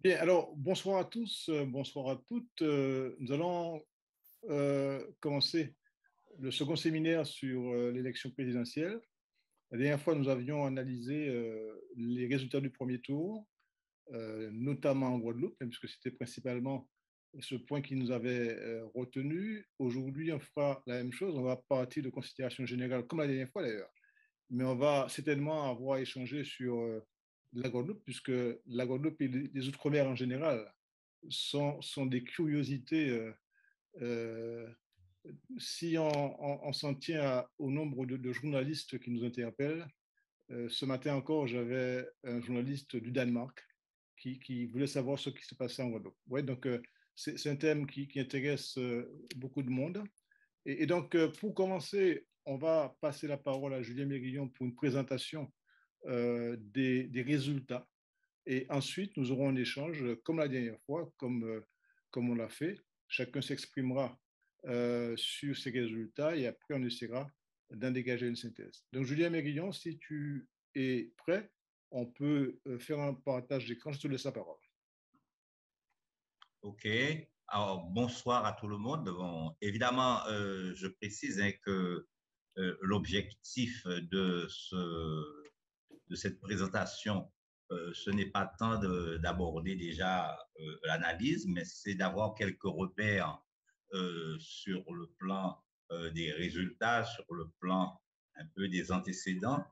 Bien, alors bonsoir à tous, bonsoir à toutes. Nous allons commencer le second séminaire sur l'élection présidentielle. La dernière fois, nous avions analysé les résultats du premier tour, notamment en Guadeloupe, puisque c'était principalement ce point qui nous avait retenu. Aujourd'hui, on fera la même chose. On va partir de considérations générales, comme la dernière fois d'ailleurs, mais on va certainement avoir échangé sur la Guadeloupe, puisque la Guadeloupe et les Outre-mer en général sont des curiosités. Euh, si on s'en tient au nombre de journalistes qui nous interpellent, ce matin encore, j'avais un journaliste du Danemark qui voulait savoir ce qui se passait en Guadeloupe. Ouais, donc, c'est un thème qui intéresse beaucoup de monde. Et donc, pour commencer, on va passer la parole à Julien Mérillon pour une présentation des résultats. Et ensuite, nous aurons un échange, comme la dernière fois, comme on l'a fait. Chacun s'exprimera sur ses résultats et après, on essaiera d'en dégager une synthèse. Donc, Julien Mérillon, si tu es prêt, on peut faire un partage d'écran. Je te laisse la parole. OK. Alors, bonsoir à tout le monde. Bon, évidemment, je précise que l'objectif de cette présentation, ce n'est pas tant d'aborder déjà l'analyse, mais c'est d'avoir quelques repères sur le plan des résultats, sur le plan un peu des antécédents,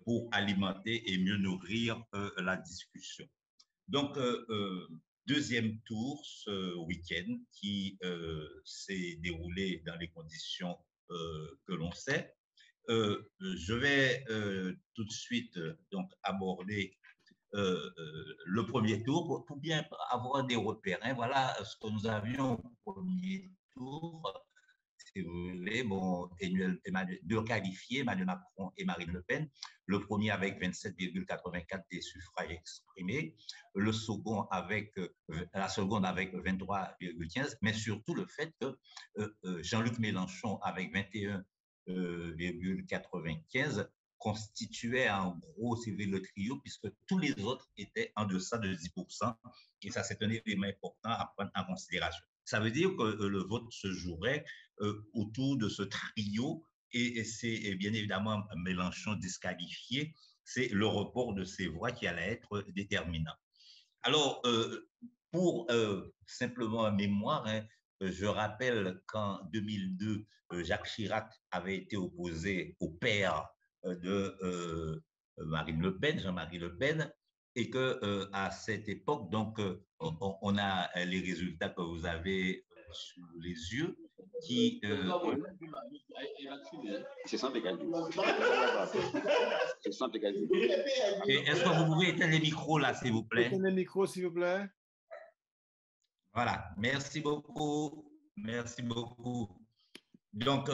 pour alimenter et mieux nourrir la discussion. Donc, deuxième tour ce week-end qui s'est déroulé dans les conditions que l'on sait. Je vais tout de suite donc aborder le premier tour pour bien avoir des repères. Hein. Voilà ce que nous avions au premier tour. Si vous voulez, bon, deux qualifiés, Emmanuel Macron et Marine Le Pen. Le premier avec 27,84 des suffrages exprimés, le second avec, la seconde avec 23,15, mais surtout le fait que Jean-Luc Mélenchon avec 21,95 constituait en gros le trio, puisque tous les autres étaient en deçà de 10%, et ça c'est un élément important à prendre en considération. Ça veut dire que le vote se jouerait autour de ce trio et c'est bien évidemment Mélenchon disqualifié, c'est le report de ses voix qui allait être déterminant. Alors, pour simplement mémoire, hein, je rappelle qu'en 2002, Jacques Chirac avait été opposé au père de Marine Le Pen, Jean-Marie Le Pen, et que à cette époque, donc, on a les résultats que vous avez sous les yeux, qui c'est sans égalité. C'est sans égalité. Est-ce que vous pouvez éteindre les micros là, s'il vous plaît? Éteignez le micro, s'il vous plaît. Voilà, merci beaucoup. Merci beaucoup. Donc,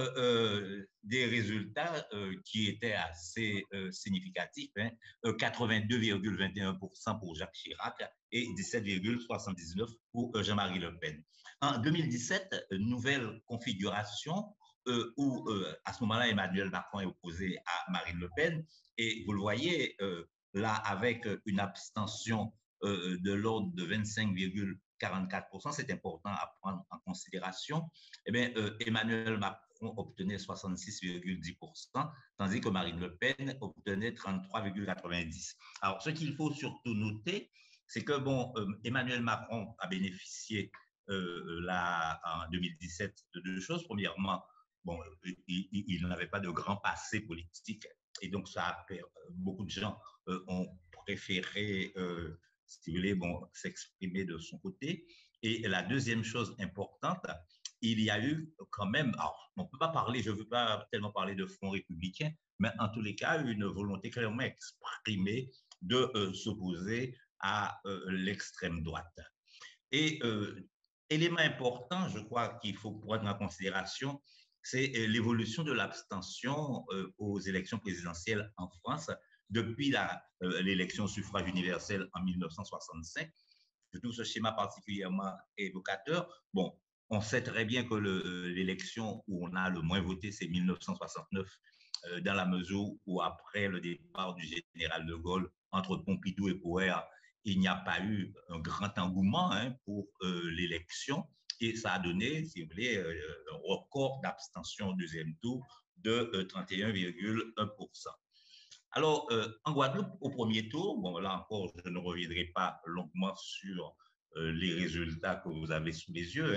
des résultats qui étaient assez significatifs, hein, 82,21% pour Jacques Chirac et 17,79% pour Jean-Marie Le Pen. En 2017, nouvelle configuration où à ce moment-là, Emmanuel Macron est opposé à Marine Le Pen et vous le voyez là avec une abstention de l'ordre de 25,44%, c'est important à prendre en considération. Eh bien, Emmanuel Macron obtenait 66,10%, tandis que Marine Le Pen obtenait 33,90%. Alors, ce qu'il faut surtout noter, c'est que bon, Emmanuel Macron a bénéficié là, en 2017 de deux choses. Premièrement, bon, il n'avait pas de grand passé politique et donc ça a fait, beaucoup de gens ont préféré si vous voulez, bon, s'exprimer de son côté. Et la deuxième chose importante, il y a eu quand même, alors, on ne peut pas parler, je ne veux pas tellement parler de Front républicain, mais en tous les cas, une volonté clairement exprimée de s'opposer à l'extrême droite. Et élément important, je crois qu'il faut prendre en considération, c'est l'évolution de l'abstention aux élections présidentielles en France depuis l'élection au suffrage universel en 1965. Je trouve ce schéma particulièrement évocateur. Bon, on sait très bien que l'élection où on a le moins voté, c'est 1969, dans la mesure où après le départ du général de Gaulle, entre Pompidou et Poher, il n'y a pas eu un grand engouement pour l'élection et ça a donné, si vous voulez, un record d'abstention au deuxième tour de 31,1%. Alors, en Guadeloupe, au premier tour, bon, là encore, je ne reviendrai pas longuement sur les résultats que vous avez sous les yeux.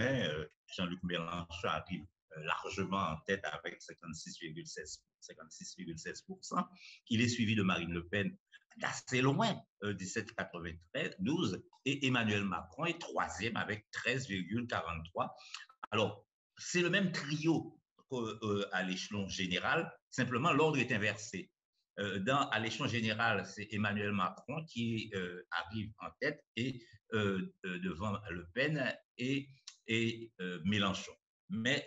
Jean-Luc Mélenchon arrive largement en tête avec 56,16%. Il est suivi de Marine Le Pen d'assez loin, 17,93, et Emmanuel Macron est troisième avec 13,43. Alors, c'est le même trio qu'à l'échelon général, simplement l'ordre est inversé. À l'échelon général, c'est Emmanuel Macron qui arrive en tête et devant Le Pen et Mélenchon. Mais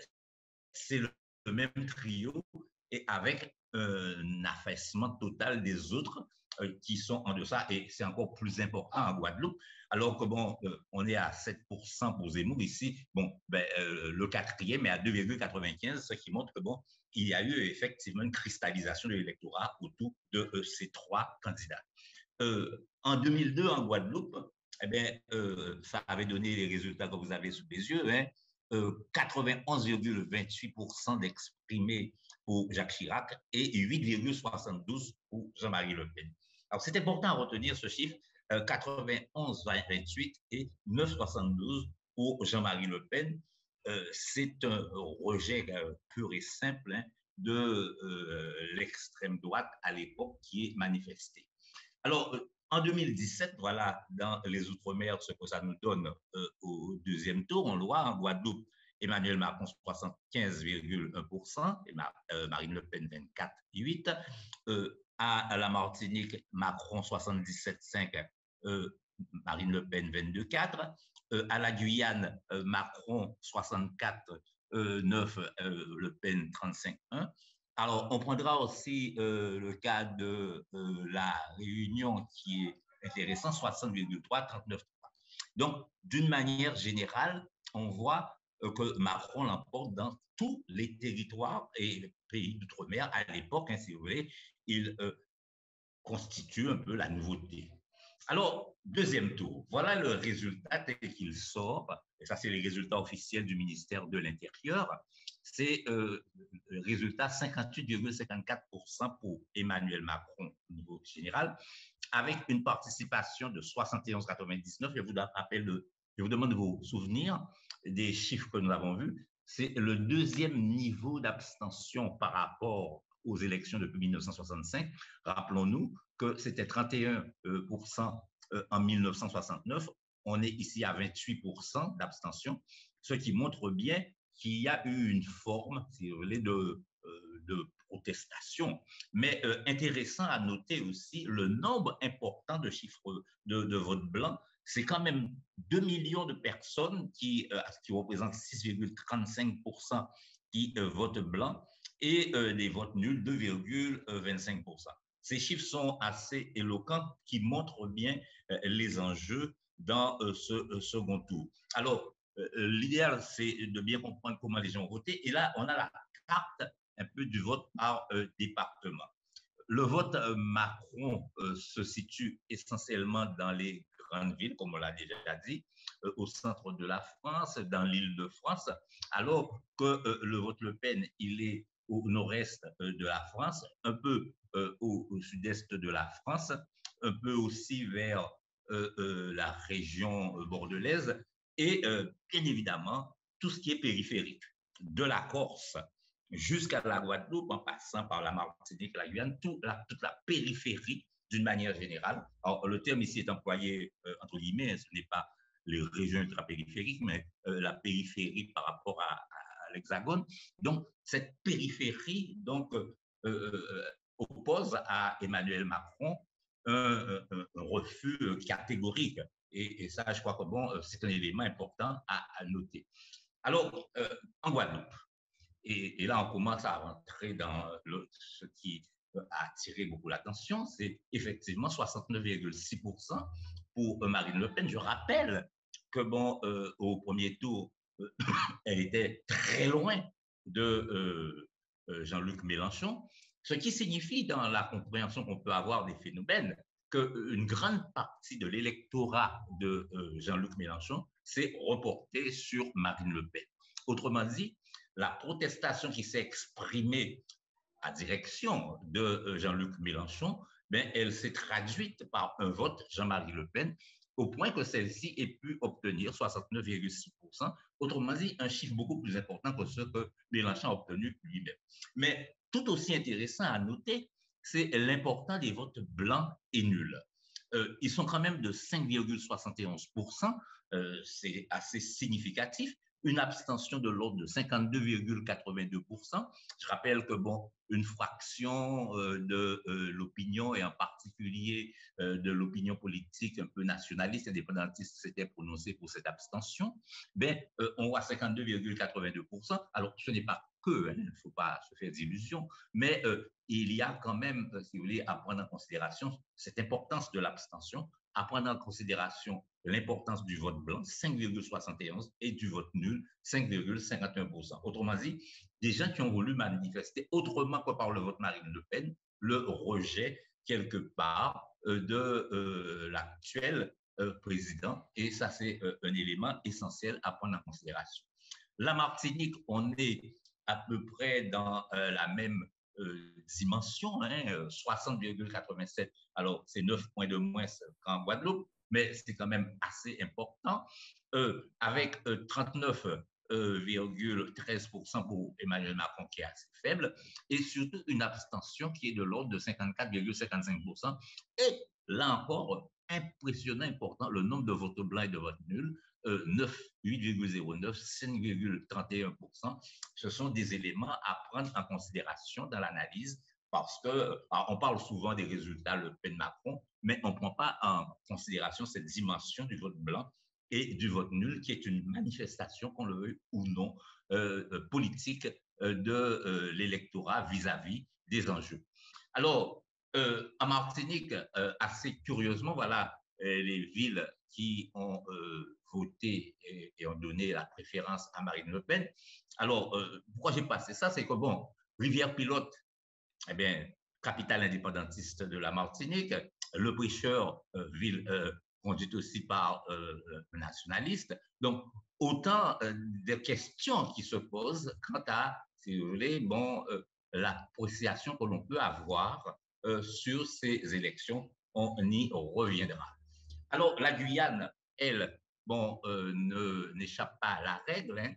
c'est le même trio et avec un affaissement total des autres qui sont en deçà, et c'est encore plus important en Guadeloupe, alors que bon, on est à 7% pour Zemmour ici, bon, le quatrième est à 2,95, ce qui montre que bon, il y a eu effectivement une cristallisation de l'électorat autour de ces trois candidats. En 2002, en Guadeloupe, eh bien, ça avait donné les résultats que vous avez sous les yeux, 91,28% d'exprimés pour Jacques Chirac et 8,72% pour Jean-Marie Le Pen. Alors, c'est important à retenir ce chiffre, 91,28 et 9,72 pour Jean-Marie Le Pen. C'est un rejet pur et simple de l'extrême droite à l'époque qui est manifesté. Alors, en 2017, voilà, dans les Outre-mer, ce que ça nous donne au deuxième tour, on le voit en Guadeloupe, Emmanuel Macron 75,1% et Marine Le Pen 24,8%. À la Martinique, Macron 77,5%, Marine Le Pen 22,4%. À la Guyane, Macron 64,9%, Le Pen 35,1%. Alors, on prendra aussi le cas de la Réunion qui est intéressant, 60,3, 39,3. Donc, d'une manière générale, on voit que Macron l'emporte dans tous les territoires et pays d'outre-mer à l'époque, si vous voulez, il constitue un peu la nouveauté. Alors, deuxième tour, voilà le résultat tel qu'il sort, et ça c'est les résultats officiels du ministère de l'Intérieur, c'est le résultat 58,54% pour Emmanuel Macron au niveau général, avec une participation de 71,99. Je vous demande de vous souvenir des chiffres que nous avons vus. C'est le deuxième niveau d'abstention par rapport aux élections depuis 1965. Rappelons-nous que c'était 31% en 1969. On est ici à 28% d'abstention, ce qui montre bien qu'il y a eu une forme, si vous voulez, de protestation. Mais intéressant à noter aussi le nombre important de chiffres de vote blanc. C'est quand même 2 millions de personnes qui représentent 6,35% qui votent blanc et des votes nuls 2,25%. Ces chiffres sont assez éloquents qui montrent bien les enjeux dans ce second tour. Alors, l'idéal, c'est de bien comprendre comment les gens ont voté. Et là, on a la carte un peu du vote par département. Le vote Macron se situe essentiellement dans les grandes villes, comme on l'a déjà dit, au centre de la France, dans l'Île-de-France, alors que le vote Le Pen, il est au nord-est de la France, un peu au sud-est de la France, un peu aussi vers la région bordelaise et bien évidemment tout ce qui est périphérique, de la Corse jusqu'à la Guadeloupe, en passant par la Martinique, la Guyane, toute la périphérie d'une manière générale. Alors, le terme ici est employé entre guillemets, ce n'est pas les régions ultra-périphériques, mais la périphérie par rapport à l'Hexagone. Donc, cette périphérie donc, oppose à Emmanuel Macron un refus catégorique. Et ça, je crois que bon, c'est un élément important à noter. Alors, en Guadeloupe, et là, on commence à rentrer dans ce qui a attiré beaucoup l'attention, c'est effectivement 69,6% pour Marine Le Pen. Je rappelle que bon, au premier tour, elle était très loin de Jean-Luc Mélenchon, ce qui signifie dans la compréhension qu'on peut avoir des phénomènes qu'une grande partie de l'électorat de Jean-Luc Mélenchon s'est reportée sur Marine Le Pen. Autrement dit, la protestation qui s'est exprimée à direction de Jean-Luc Mélenchon, ben, elle s'est traduite par un vote Jean-Marie Le Pen, au point que celle-ci ait pu obtenir 69,6%, autrement dit, un chiffre beaucoup plus important que ce que Mélenchon a obtenu lui-même. Mais tout aussi intéressant à noter, c'est l'importance des votes blancs et nuls. Ils sont quand même de 5,71%, c'est assez significatif. Une abstention de l'ordre de 52,82%. Je rappelle que, bon, une fraction de l'opinion, et en particulier de l'opinion politique un peu nationaliste, indépendantiste, s'était prononcée pour cette abstention. Ben, on voit 52,82%. Alors, ce n'est pas que, il ne faut pas se faire d'illusions, mais il y a quand même, si vous voulez, à prendre en considération cette importance de l'abstention, à prendre en considération l'importance du vote blanc, 5,71, et du vote nul, 5,51%. Autrement dit, des gens qui ont voulu manifester autrement que par le vote Marine Le Pen, le rejet quelque part de l'actuel président, et ça c'est un élément essentiel à prendre en considération. La Martinique, on est à peu près dans la même dimension, hein, 60,87. Alors, c'est 9 points de moins qu'en Guadeloupe, mais c'est quand même assez important, avec 39,13% pour Emmanuel Macron, qui est assez faible, et surtout une abstention qui est de l'ordre de 54,55%. Et là encore, impressionnant, important, le nombre de votes blancs et de votes nuls, 8,09, 5,31%. Ce sont des éléments à prendre en considération dans l'analyse, parce qu'on parle souvent des résultats Le Pen-Macron, mais on ne prend pas en considération cette dimension du vote blanc et du vote nul, qui est une manifestation, qu'on le veuille ou non, politique de l'électorat vis-à-vis des enjeux. Alors, en Martinique, assez curieusement, voilà les villes qui ont voté et ont donné la préférence à Marine Le Pen. Alors, pourquoi j'ai passé ça? C'est que, bon, Rivière-Pilote, eh bien, capitale indépendantiste de la Martinique, Le Prêcheur, ville conduite aussi par un nationaliste. Donc, autant de questions qui se posent quant à, si vous voulez, bon, l'appréciation que l'on peut avoir sur ces élections. On y reviendra. Alors, la Guyane, elle, bon, n'échappe pas à la règle, hein.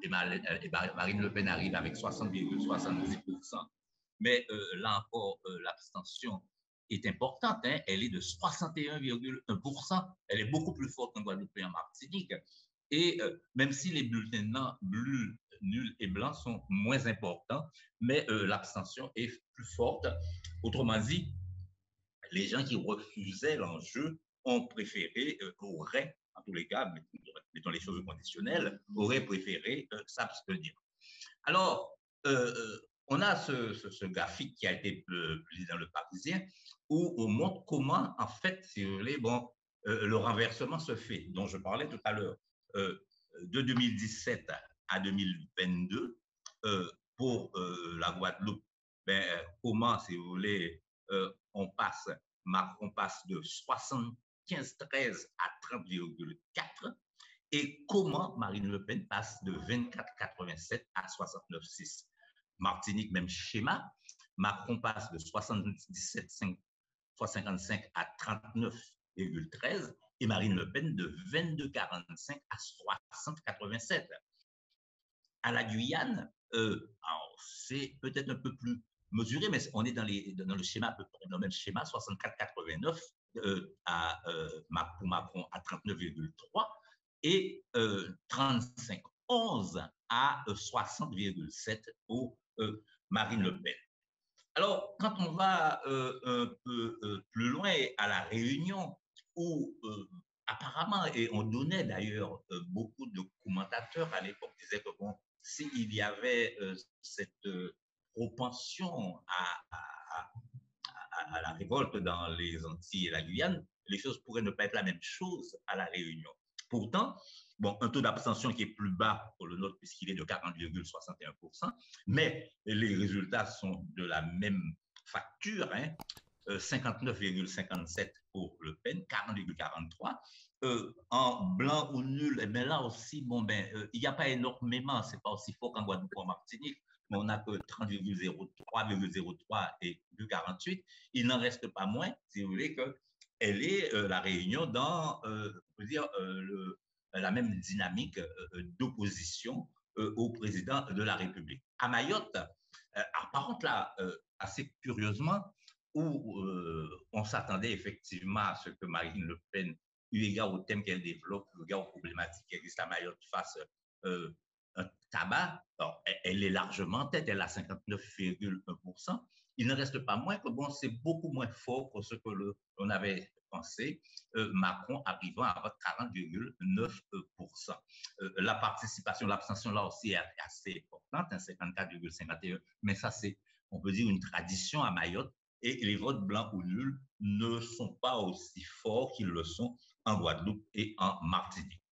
Et Marine Le Pen arrive avec 60,70%. Mais là encore, l'abstention est importante, hein. Elle est de 61,1%. Elle est beaucoup plus forte en Guadeloupe et en Martinique. Et même si les bulletins bleus, nuls et blancs sont moins importants, mais l'abstention est plus forte. Autrement dit, les gens qui refusaient l'enjeu ont préféré, auraient, en tous les cas, mettons les choses conditionnelles, auraient préféré s'abstenir. Alors, on a ce graphique qui a été publié dans le Parisien, où on montre comment, en fait, si vous voulez, bon, le renversement se fait, dont je parlais tout à l'heure, de 2017 à 2022, pour la Guadeloupe, ben, comment, si vous voulez, Macron passe de 75,13 à 30,4, et comment Marine Le Pen passe de 24,87 à 69,6. Martinique, même schéma. Macron passe de 77,55 à 39,13 et Marine Le Pen de 22,45 à 60,87. À la Guyane, c'est peut-être un peu plus mesuré, mais on est dans le schéma, à peu près dans le même schéma, 64,89 pour Macron à 39,3 et 35,11 à 60,7 pour Marine Le Pen. Alors, quand on va un peu plus loin à La Réunion, où apparemment, et on donnait d'ailleurs beaucoup de commentateurs à l'époque, disaient que bon, s'il y avait cette propension à la révolte dans les Antilles et la Guyane, les choses pourraient ne pas être la même chose à La Réunion. Pourtant, bon, un taux d'abstention qui est plus bas pour le nôtre puisqu'il est de 40,61%, mais les résultats sont de la même facture, hein. 59,57 pour Le Pen, 40,43. En blanc ou nul, mais là aussi, il n'y a pas énormément, c'est pas aussi fort qu'en Guadeloupe ou en Martinique, mais on n'a que 30,03 et 48. Il n'en reste pas moins, si vous voulez, qu'elle est la Réunion dans, on peut dire, la même dynamique d'opposition au président de la République. À Mayotte, par contre, là, assez curieusement, où on s'attendait effectivement à ce que Marine Le Pen, eu égard au thème qu'elle développe, eu égard aux problématiques qui existent à Mayotte, fasse un tabac. Alors, elle est largement en tête, elle a 59,1%. Il ne reste pas moins que c'est beaucoup moins fort que ce que l'on avait pensé. Macron arrivant à 40,9%. La participation, l'abstention là aussi est assez importante, 54,51%, mais ça c'est, on peut dire, une tradition à Mayotte, et les votes blancs ou nuls ne sont pas aussi forts qu'ils le sont en Guadeloupe et en Martinique.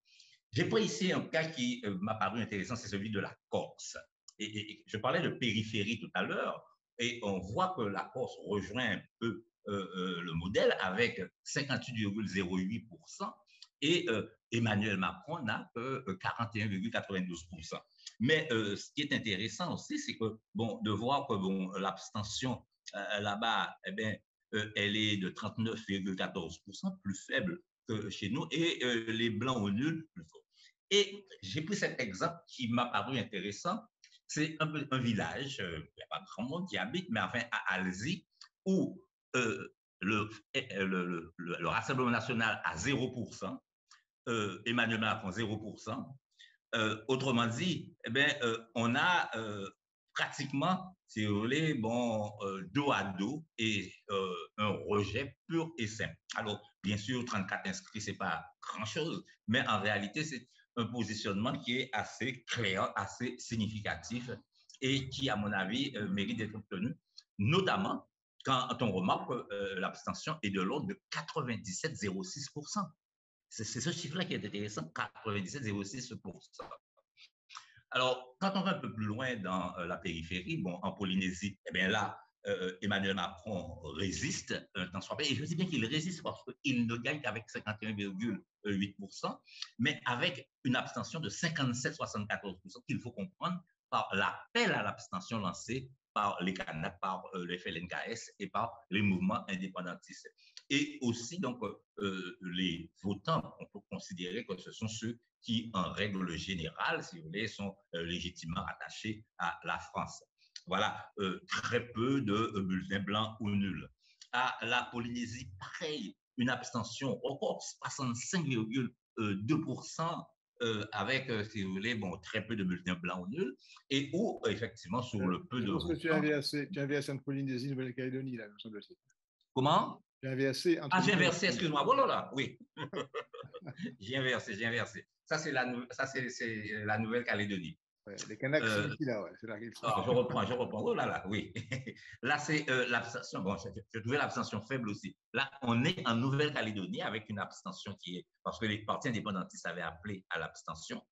J'ai pris ici un cas qui m'a paru intéressant, c'est celui de la Corse. Et je parlais de périphérie tout à l'heure, et on voit que la Corse rejoint un peu le modèle avec 58,08%, et Emmanuel Macron n'a que 41,92%. Mais ce qui est intéressant aussi, c'est que de voir que l'abstention là-bas, elle est de 39,14%, plus faible que chez nous, et les blancs ou nuls plus fort. Et j'ai pris cet exemple qui m'a paru intéressant. C'est un village, il n'y a pas grand monde qui habite, mais enfin à Alzi, où le Rassemblement national a 0%, Emmanuel Macron 0%. Autrement dit, on a pratiquement, si vous voulez, dos à dos, et un rejet pur et simple. Alors, bien sûr, 34 inscrits, ce n'est pas grand-chose, mais en réalité, c'est un positionnement qui est assez clair, assez significatif, et qui, à mon avis, mérite d'être obtenu, notamment quand on remarque que l'abstention est de l'ordre de 97,06%. C'est ce chiffre-là qui est intéressant, 97,06%. Alors, quand on va un peu plus loin dans la périphérie, en Polynésie, là, Emmanuel Macron résiste un temps soit peu. Et je dis bien qu'il résiste parce qu'il ne gagne qu'avec 51,8%, mais avec une abstention de 57,74% qu'il faut comprendre par l'appel à l'abstention lancé par les Kanaks, par le FLNKS et par les mouvements indépendantistes. Et aussi, donc, les votants, on peut considérer que ce sont ceux qui, en règle générale, si vous voulez, sont légitimement attachés à la France. Voilà, très peu de bulletins blancs ou nuls. À la Polynésie, pareil, une abstention encore 65,2%, avec, si vous voulez, très peu de bulletins blancs ou nuls, et où, effectivement, sur le peu de votants... Tu as inversé entre Polynésie et Nouvelle-Calédonie, là, me semble-t-il. Comment? J'ai inversé entre... j'ai inversé, excuse-moi. Oh là là, oui. J'ai inversé. Ça, c'est la Nouvelle-Calédonie. Ouais, les Kanaks sont ici, là, ouais. C'est là qu'ils sont. Je reprends. Oh là là, oui. Là, c'est l'abstention. Je trouvais l'abstention faible aussi. Là, on est en Nouvelle-Calédonie avec une abstention qui est... Parce que les partis indépendantistes avaient appelé à l'abstention.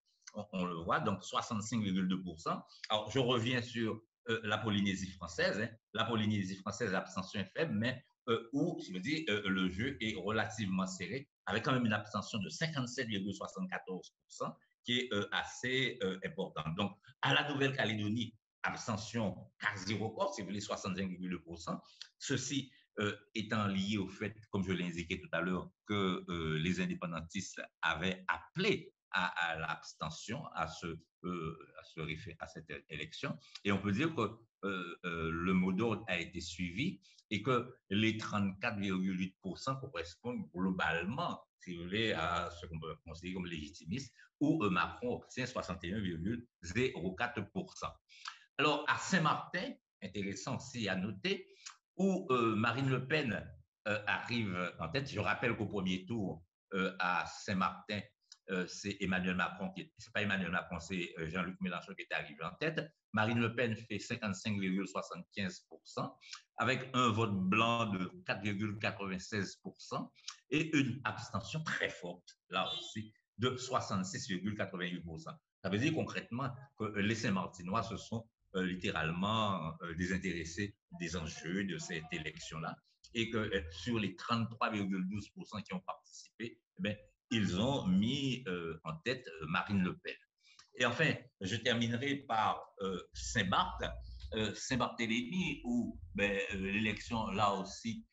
On le voit, donc 65,2%. Alors, je reviens sur la Polynésie française. La Polynésie française, l'abstention est faible, mais où, je veux dire, le jeu est relativement serré, avec quand même une abstention de 57,74%, qui est assez importante. Donc, à la Nouvelle-Calédonie, abstention quasi record, si vous voulez, 65,2%. Ceci étant lié au fait, comme je l'ai indiqué tout à l'heure, que les indépendantistes avaient appelé à l'abstention, à cette élection. Et on peut dire que le mot d'ordre a été suivi et que les 34,8% correspondent globalement, si vous voulez, à ce qu'on peut considérer comme légitimiste, où Macron obtient 61,04%. Alors, à Saint-Martin, intéressant aussi à noter, où Marine Le Pen arrive en tête. Je rappelle qu'au premier tour, à Saint-Martin, c'est Emmanuel Macron, c'est pas Emmanuel Macron, c'est Jean-Luc Mélenchon qui est arrivé en tête. Marine Le Pen fait 55,75%, avec un vote blanc de 4,96% et une abstention très forte, là aussi, de 66,88%. Ça veut dire concrètement que les Saint-Martinois se sont littéralement désintéressés des enjeux de cette élection-là et que sur les 33,12% qui ont participé, eh bien, ils ont mis en tête Marine Le Pen. Et enfin, je terminerai par Saint-Barth, Saint-Barthélemy, où ben, l'élection, là aussi,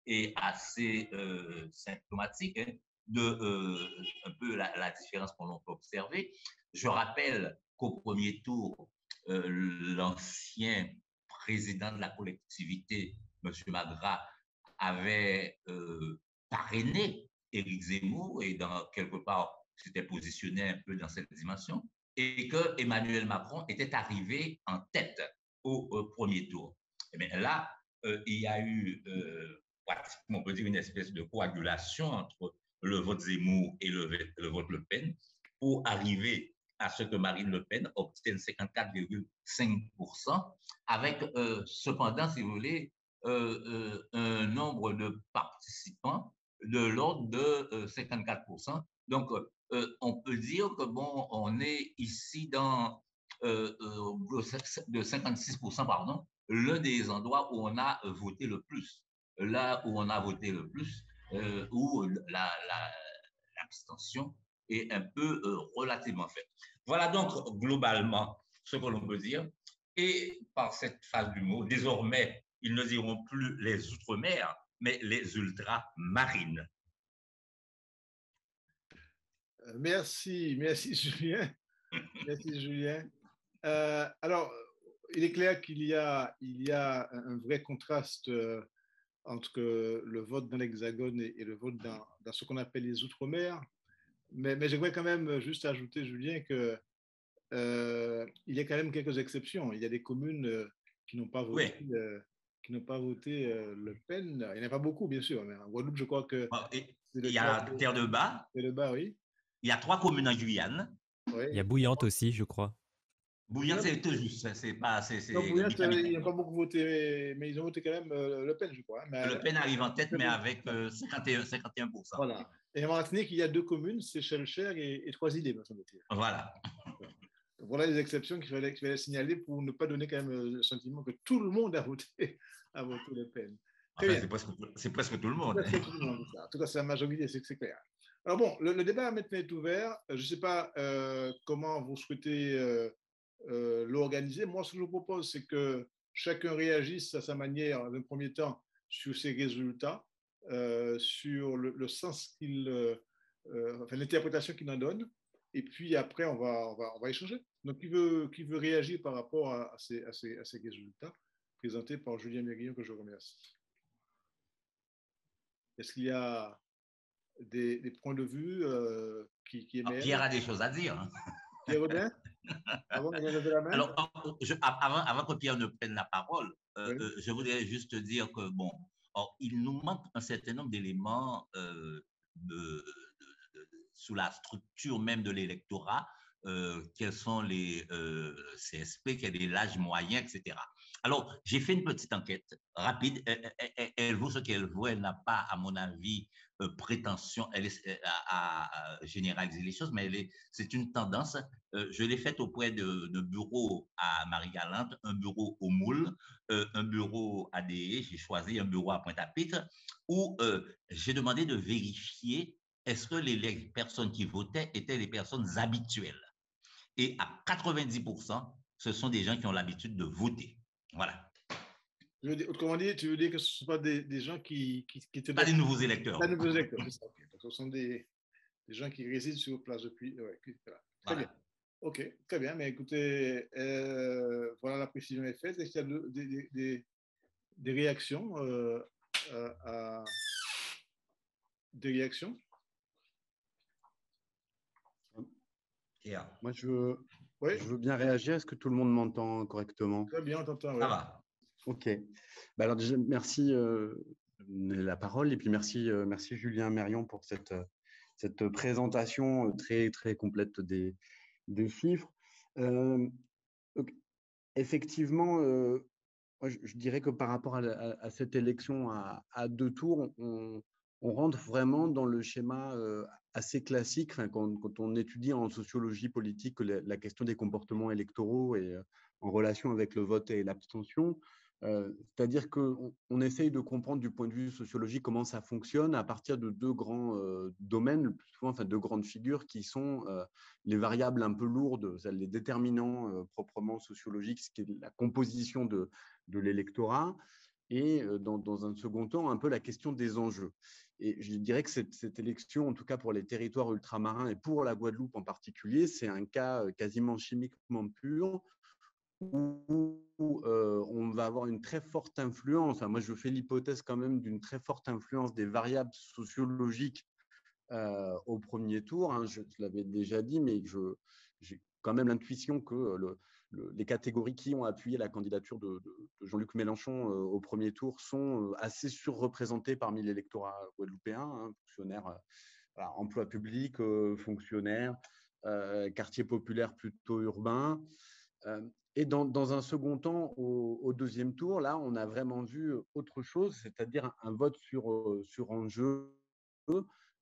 est assez symptomatique hein, de un peu la différence qu'on peut observer. Je rappelle qu'au premier tour, l'ancien président de la collectivité, M. Magra, avait parrainé Éric Zemmour et dans quelque part s'était positionné un peu dans cette dimension et que Emmanuel Macron était arrivé en tête au premier tour. Et bien là, il y a eu pratiquement, on peut dire, une espèce de coagulation entre le vote Zemmour et le vote Le Pen pour arriver à ce que Marine Le Pen obtienne 54,5%, avec cependant, si vous voulez, un nombre de participants de l'ordre de 54%. Donc, on peut dire que, bon, on est ici dans de 56%, pardon, l'un des endroits où on a voté le plus. Là où on a voté le plus, où l'abstention est un peu relativement faible. Voilà donc globalement ce que l'on peut dire. Et par cette phase du mot, désormais, ils ne diront plus les outre-mer, mais les ultramarines. Merci, merci Julien. Merci Julien. Alors, il est clair qu'il y a un vrai contraste entre le vote dans l'Hexagone et le vote dans ce qu'on appelle les Outre-mer. Mais j'aimerais quand même juste ajouter, Julien, que il y a quand même quelques exceptions. Il y a des communes qui n'ont pas voté, Oui. Le Pen. Il n'y en a pas beaucoup, bien sûr, mais en Guadeloupe, je crois que il y a Terre de Bas. Terre de Bas, oui. Il y a 3 communes en Guyane. Oui. Il y a Bouillante aussi, je crois. Bouillante, c'est tout juste. C'est pas. Non, Bouillante, ils n'ont pas beaucoup voté, mais ils ont voté quand même Le Pen, je crois. Mais, Le Pen arrive en tête, mais avec 51%. Voilà. Et en Martinique, il y a 2 communes, c'est Shellcher et Trois-Îlets, me semble-t-il. Voilà. Voilà les exceptions qu'il fallait signaler pour ne pas donner quand même le sentiment que tout le monde a voté Le Pen. Enfin, c'est presque tout le monde. Presque tout le monde, ça. En tout cas, c'est la majorité, c'est clair. Alors bon, le débat maintenant est ouvert. Je ne sais pas comment vous souhaitez l'organiser. Moi, ce que je vous propose, c'est que chacun réagisse à sa manière, dans un premier temps, sur ses résultats, sur le sens enfin, l'interprétation qu'il en donne. Et puis après, on va échanger. Donc, qui veut réagir par rapport à ces résultats présentés par Julien Mérillon, que je remercie. Est-ce qu'il y a des points de vue qui émergent? Pierre a des choses à dire. Pierre Audin, avant de lever la main. Alors, avant que Pierre ne prenne la parole, oui. Je voudrais juste dire que, bon, il nous manque un certain nombre d'éléments sous la structure même de l'électorat, quels sont les CSP, quel est l'âge moyen, etc. Alors, j'ai fait une petite enquête rapide. Elle vaut ce qu'elle vaut. Elle n'a pas, à mon avis, prétention à généraliser les choses, mais c'est une tendance. Je l'ai faite auprès de bureaux à Marie-Galante, un bureau au Moule, un bureau à DE, j'ai choisi un bureau à Pointe-à-Pitre, où j'ai demandé de vérifier est-ce que les personnes qui votaient étaient les personnes habituelles. Et à 90%, ce sont des gens qui ont l'habitude de voter. Voilà. Autrement dit, tu veux dire que ce ne sont pas des gens qui étaient... Pas des nouveaux électeurs. Pas des nouveaux électeurs, c'est ça. Okay. Donc, ce sont des gens qui résident sur place depuis... Ouais, voilà. Très bien. OK, très bien. Mais écoutez, voilà, la précision est faite. Est-ce qu'il y a des réactions des réactions? Yeah. Moi, je veux bien réagir. Est-ce que tout le monde m'entend correctement? Très bien, on t'entend. Ça va. OK. Bah alors déjà, merci la parole et puis merci Julien Mérillon pour cette présentation très, très complète des chiffres. Effectivement, moi, je dirais que par rapport à cette élection à 2 tours, on rentre vraiment dans le schéma assez classique, enfin, quand on étudie en sociologie politique la question des comportements électoraux et en relation avec le vote et l'abstention. C'est-à-dire qu'on essaye de comprendre du point de vue sociologique comment ça fonctionne à partir de deux grands domaines, souvent, enfin, deux grandes figures qui sont les variables un peu lourdes, les déterminants proprement sociologiques, ce qui est la composition de l'électorat, et dans un second temps, un peu la question des enjeux. Et je dirais que cette élection, en tout cas pour les territoires ultramarins et pour la Guadeloupe en particulier, c'est un cas quasiment chimiquement pur où on va avoir une très forte influence. Enfin, moi, je fais l'hypothèse quand même d'une très forte influence des variables sociologiques au premier tour. Hein. Je l'avais déjà dit, mais j'ai quand même l'intuition que les catégories qui ont appuyé la candidature de Jean-Luc Mélenchon au premier tour sont assez surreprésentées parmi l'électorat guadeloupéen, hein, fonctionnaires, voilà, emploi public, fonctionnaires, quartier populaire plutôt urbain. Et dans un second temps, au deuxième tour, là, on a vraiment vu autre chose, c'est-à-dire un vote sur enjeu,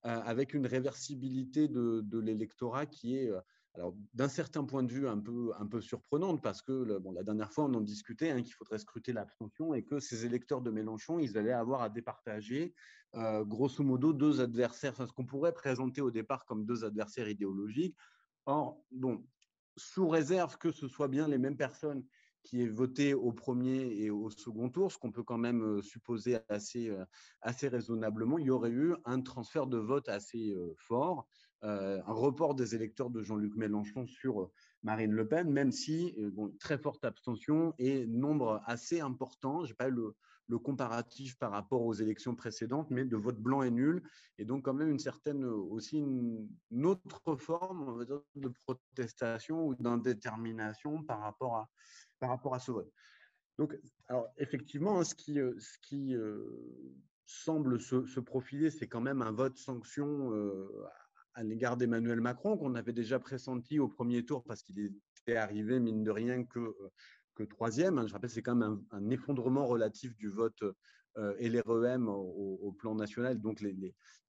avec une réversibilité de l'électorat qui est, alors, d'un certain point de vue, un peu surprenante, parce que la dernière fois, on en discutait, hein, qu'il faudrait scruter l'abstention et que ces électeurs de Mélenchon, ils allaient avoir à départager, grosso modo, deux adversaires, enfin, ce qu'on pourrait présenter au départ comme deux adversaires idéologiques. Or, bon, sous réserve que ce soit bien les mêmes personnes qui aient voté au premier et au second tour, ce qu'on peut quand même supposer assez raisonnablement, il y aurait eu un transfert de vote assez fort, un report des électeurs de Jean-Luc Mélenchon sur Marine Le Pen, même si très forte abstention et nombre assez important, je n'ai pas eu le comparatif par rapport aux élections précédentes, mais de vote blanc et nul, et donc quand même une autre forme, on va dire, de protestation ou d'indétermination par rapport à ce vote. Donc, alors effectivement, hein, ce qui semble se profiler, c'est quand même un vote sanction à l'égard d'Emmanuel Macron, qu'on avait déjà pressenti au premier tour parce qu'il était arrivé, mine de rien, que troisième. Je rappelle, c'est quand même un effondrement relatif du vote LREM au plan national. Donc,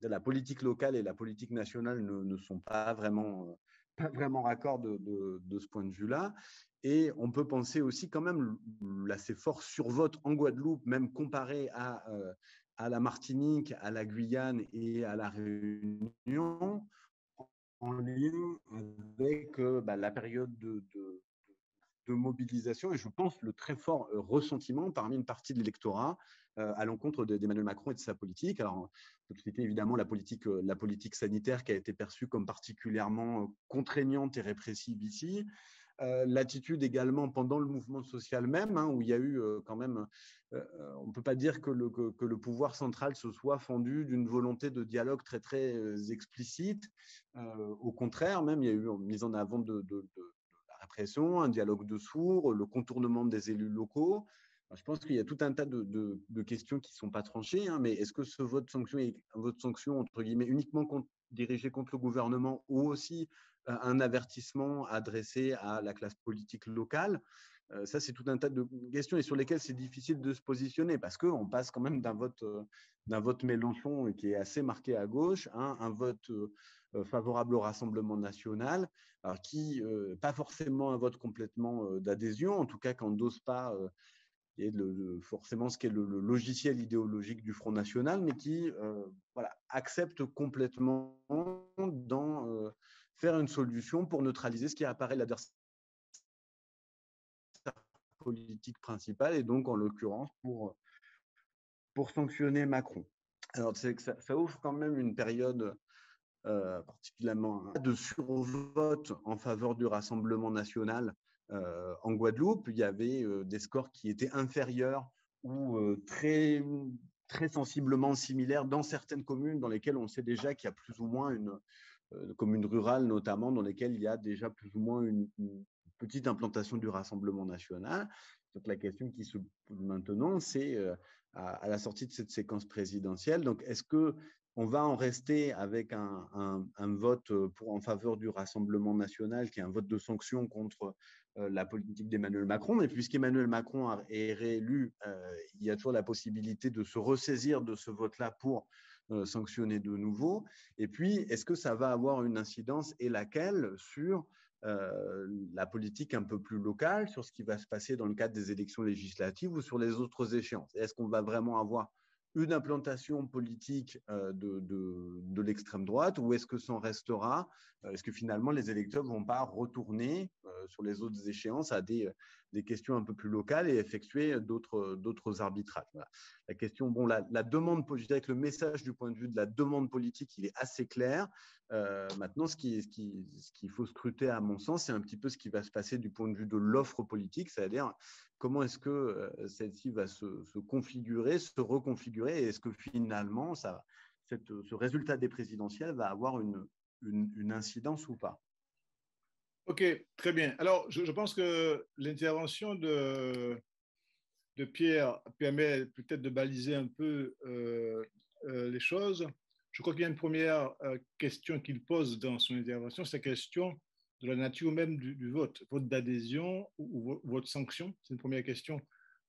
la politique locale et la politique nationale ne sont pas vraiment raccord de ce point de vue-là. Et on peut penser aussi quand même l'assez fort survote en Guadeloupe, même comparé à la Martinique, à la Guyane et à la Réunion, en lien avec la période de mobilisation et je pense le très fort ressentiment parmi une partie de l'électorat à l'encontre d'Emmanuel Macron et de sa politique. Alors, on peut citer évidemment la politique sanitaire qui a été perçue comme particulièrement contraignante et répressive ici. L'attitude également pendant le mouvement social même, hein, où il y a eu quand même, on ne peut pas dire que le pouvoir central se soit fendu d'une volonté de dialogue très, très explicite. Au contraire, même, il y a eu une mise en avant de la répression, un dialogue de sourds, le contournement des élus locaux. Alors, je pense qu'il y a tout un tas de questions qui ne sont pas tranchées, hein, mais est-ce que ce vote sanction est un vote sanction, entre guillemets, uniquement dirigé contre le gouvernement ou aussi un avertissement adressé à la classe politique locale? Ça, c'est tout un tas de questions et sur lesquelles c'est difficile de se positionner parce qu'on passe quand même d'un vote Mélenchon qui est assez marqué à gauche, hein, un vote favorable au Rassemblement national, alors qui, pas forcément un vote complètement d'adhésion, en tout cas qu'on n'ose pas et forcément ce qu'est le logiciel idéologique du Front National, mais qui accepte complètement d'en faire une solution pour neutraliser ce qui apparaît l'adversaire politique principal et donc en l'occurrence pour sanctionner Macron. Alors c'est que ça ouvre quand même une période particulièrement de survote en faveur du Rassemblement national en Guadeloupe. Il y avait des scores qui étaient inférieurs ou très, très sensiblement similaires dans certaines communes dans lesquelles on sait déjà qu'il y a plus ou moins une commune rurale notamment, dans lesquelles il y a déjà plus ou moins une petite implantation du Rassemblement national. Donc la question qui se pose maintenant, c'est à la sortie de cette séquence présidentielle, donc est-ce que on va en rester avec un vote en faveur du Rassemblement national, qui est un vote de sanction contre la politique d'Emmanuel Macron. Mais puisqu'Emmanuel Macron est réélu, il y a toujours la possibilité de se ressaisir de ce vote-là pour sanctionner de nouveau. Et puis, est-ce que ça va avoir une incidence et laquelle sur la politique un peu plus locale, sur ce qui va se passer dans le cadre des élections législatives ou sur les autres échéances? Est-ce qu'on va vraiment avoir une implantation politique de l'extrême droite, ou est-ce que ça en restera? Est-ce que finalement les électeurs ne vont pas retourner sur les autres échéances à des questions un peu plus locales et effectuer d'autres arbitrages? Voilà. La question, bon, la demande, je dirais que le message du point de vue de la demande politique, il est assez clair. Maintenant, ce qu'il faut scruter, à mon sens, c'est un petit peu ce qui va se passer du point de vue de l'offre politique, c'est-à-dire comment est-ce que celle-ci va se configurer, se reconfigurer, et est-ce que finalement, ce résultat des présidentielles va avoir une incidence ou pas? OK, très bien. Alors, je pense que l'intervention de Pierre permet peut-être de baliser un peu les choses. Je crois qu'il y a une première question qu'il pose dans son intervention, c'est la question de la nature même du vote, vote d'adhésion ou vote sanction. C'est une première question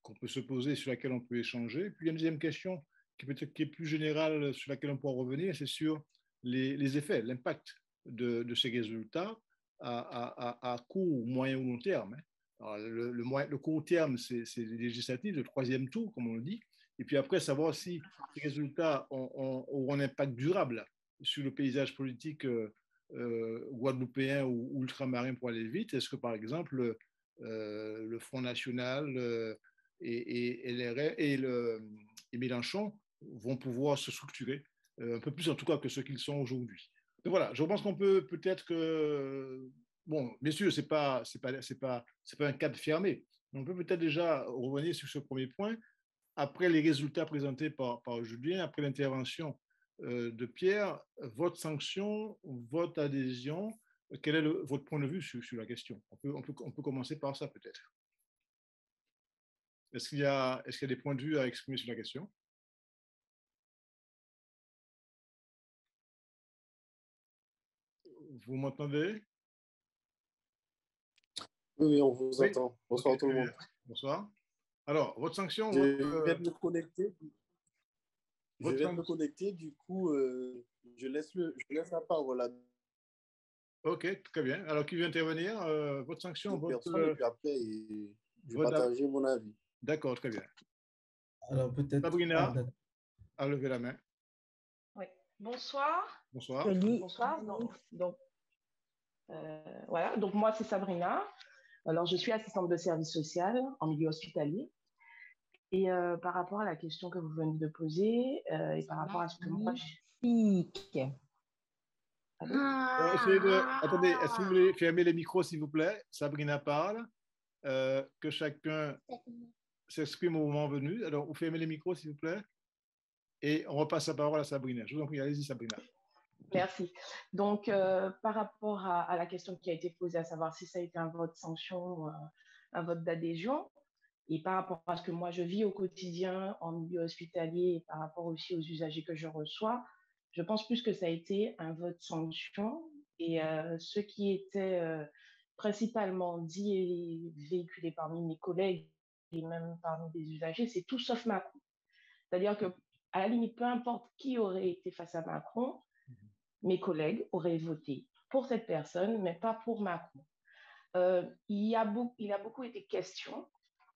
qu'on peut se poser, sur laquelle on peut échanger. Puis il y a une deuxième question qui est plus générale, sur laquelle on pourra revenir, c'est sur les effets, l'impact de ces résultats à court, moyen ou long terme. Alors, le court terme, c'est les législatives, le troisième tour, comme on le dit. Et puis après, savoir si ces résultats auront un impact durable sur le paysage politique guadeloupéen ou ultramarin, pour aller vite. Est-ce que, par exemple, le Front National et Mélenchon vont pouvoir se structurer un peu plus, en tout cas, que ce qu'ils sont aujourd'hui? Donc voilà, je pense qu'on peut-être que, bon, bien sûr, c'est pas un cadre fermé. On peut peut-être déjà revenir sur ce premier point. Après les résultats présentés par Julien, après l'intervention de Pierre, votre sanction, votre adhésion, quel est votre point de vue sur la question? On peut commencer par ça peut-être. Est-ce qu'il y a des points de vue à exprimer sur la question? Vous m'entendez? Oui, on vous entend. Bonsoir, okay, tout le monde. Bonsoir. Alors, votre sanction... Je viens de me connecter. Je viens de me connecter, du coup, je laisse la parole à... OK, très bien. Alors, qui veut intervenir? Votre sanction, personne, et puis après, je vais partager mon avis. D'accord, très bien. Alors, peut-être... Sabrina a levé la main. Oui. Bonsoir. Bonsoir. Bonsoir. Donc, voilà. Donc, moi, c'est Sabrina. Alors, je suis assistante de service social en milieu hospitalier. Et par rapport à la question que vous venez de poser, et par rapport à ce que moi je... Attendez, est-ce que vous voulez fermer les micros, s'il vous plaît? Sabrina parle. Que chacun s'exprime au moment venu. Alors, vous fermez les micros, s'il vous plaît. Et on repasse la parole à Sabrina. Je vous en prie, allez-y, Sabrina. Merci. Donc, par rapport à la question qui a été posée, à savoir si ça a été un vote sanction, un vote d'adhésion, et par rapport à ce que moi je vis au quotidien en milieu hospitalier, et par rapport aussi aux usagers que je reçois, je pense plus que ça a été un vote sanction. Et ce qui était principalement dit et véhiculé parmi mes collègues et même parmi des usagers, c'est tout sauf Macron. C'est-à-dire que, à la limite, peu importe qui aurait été face à Macron, mes collègues auraient voté pour cette personne, mais pas pour Macron. Il a beaucoup été question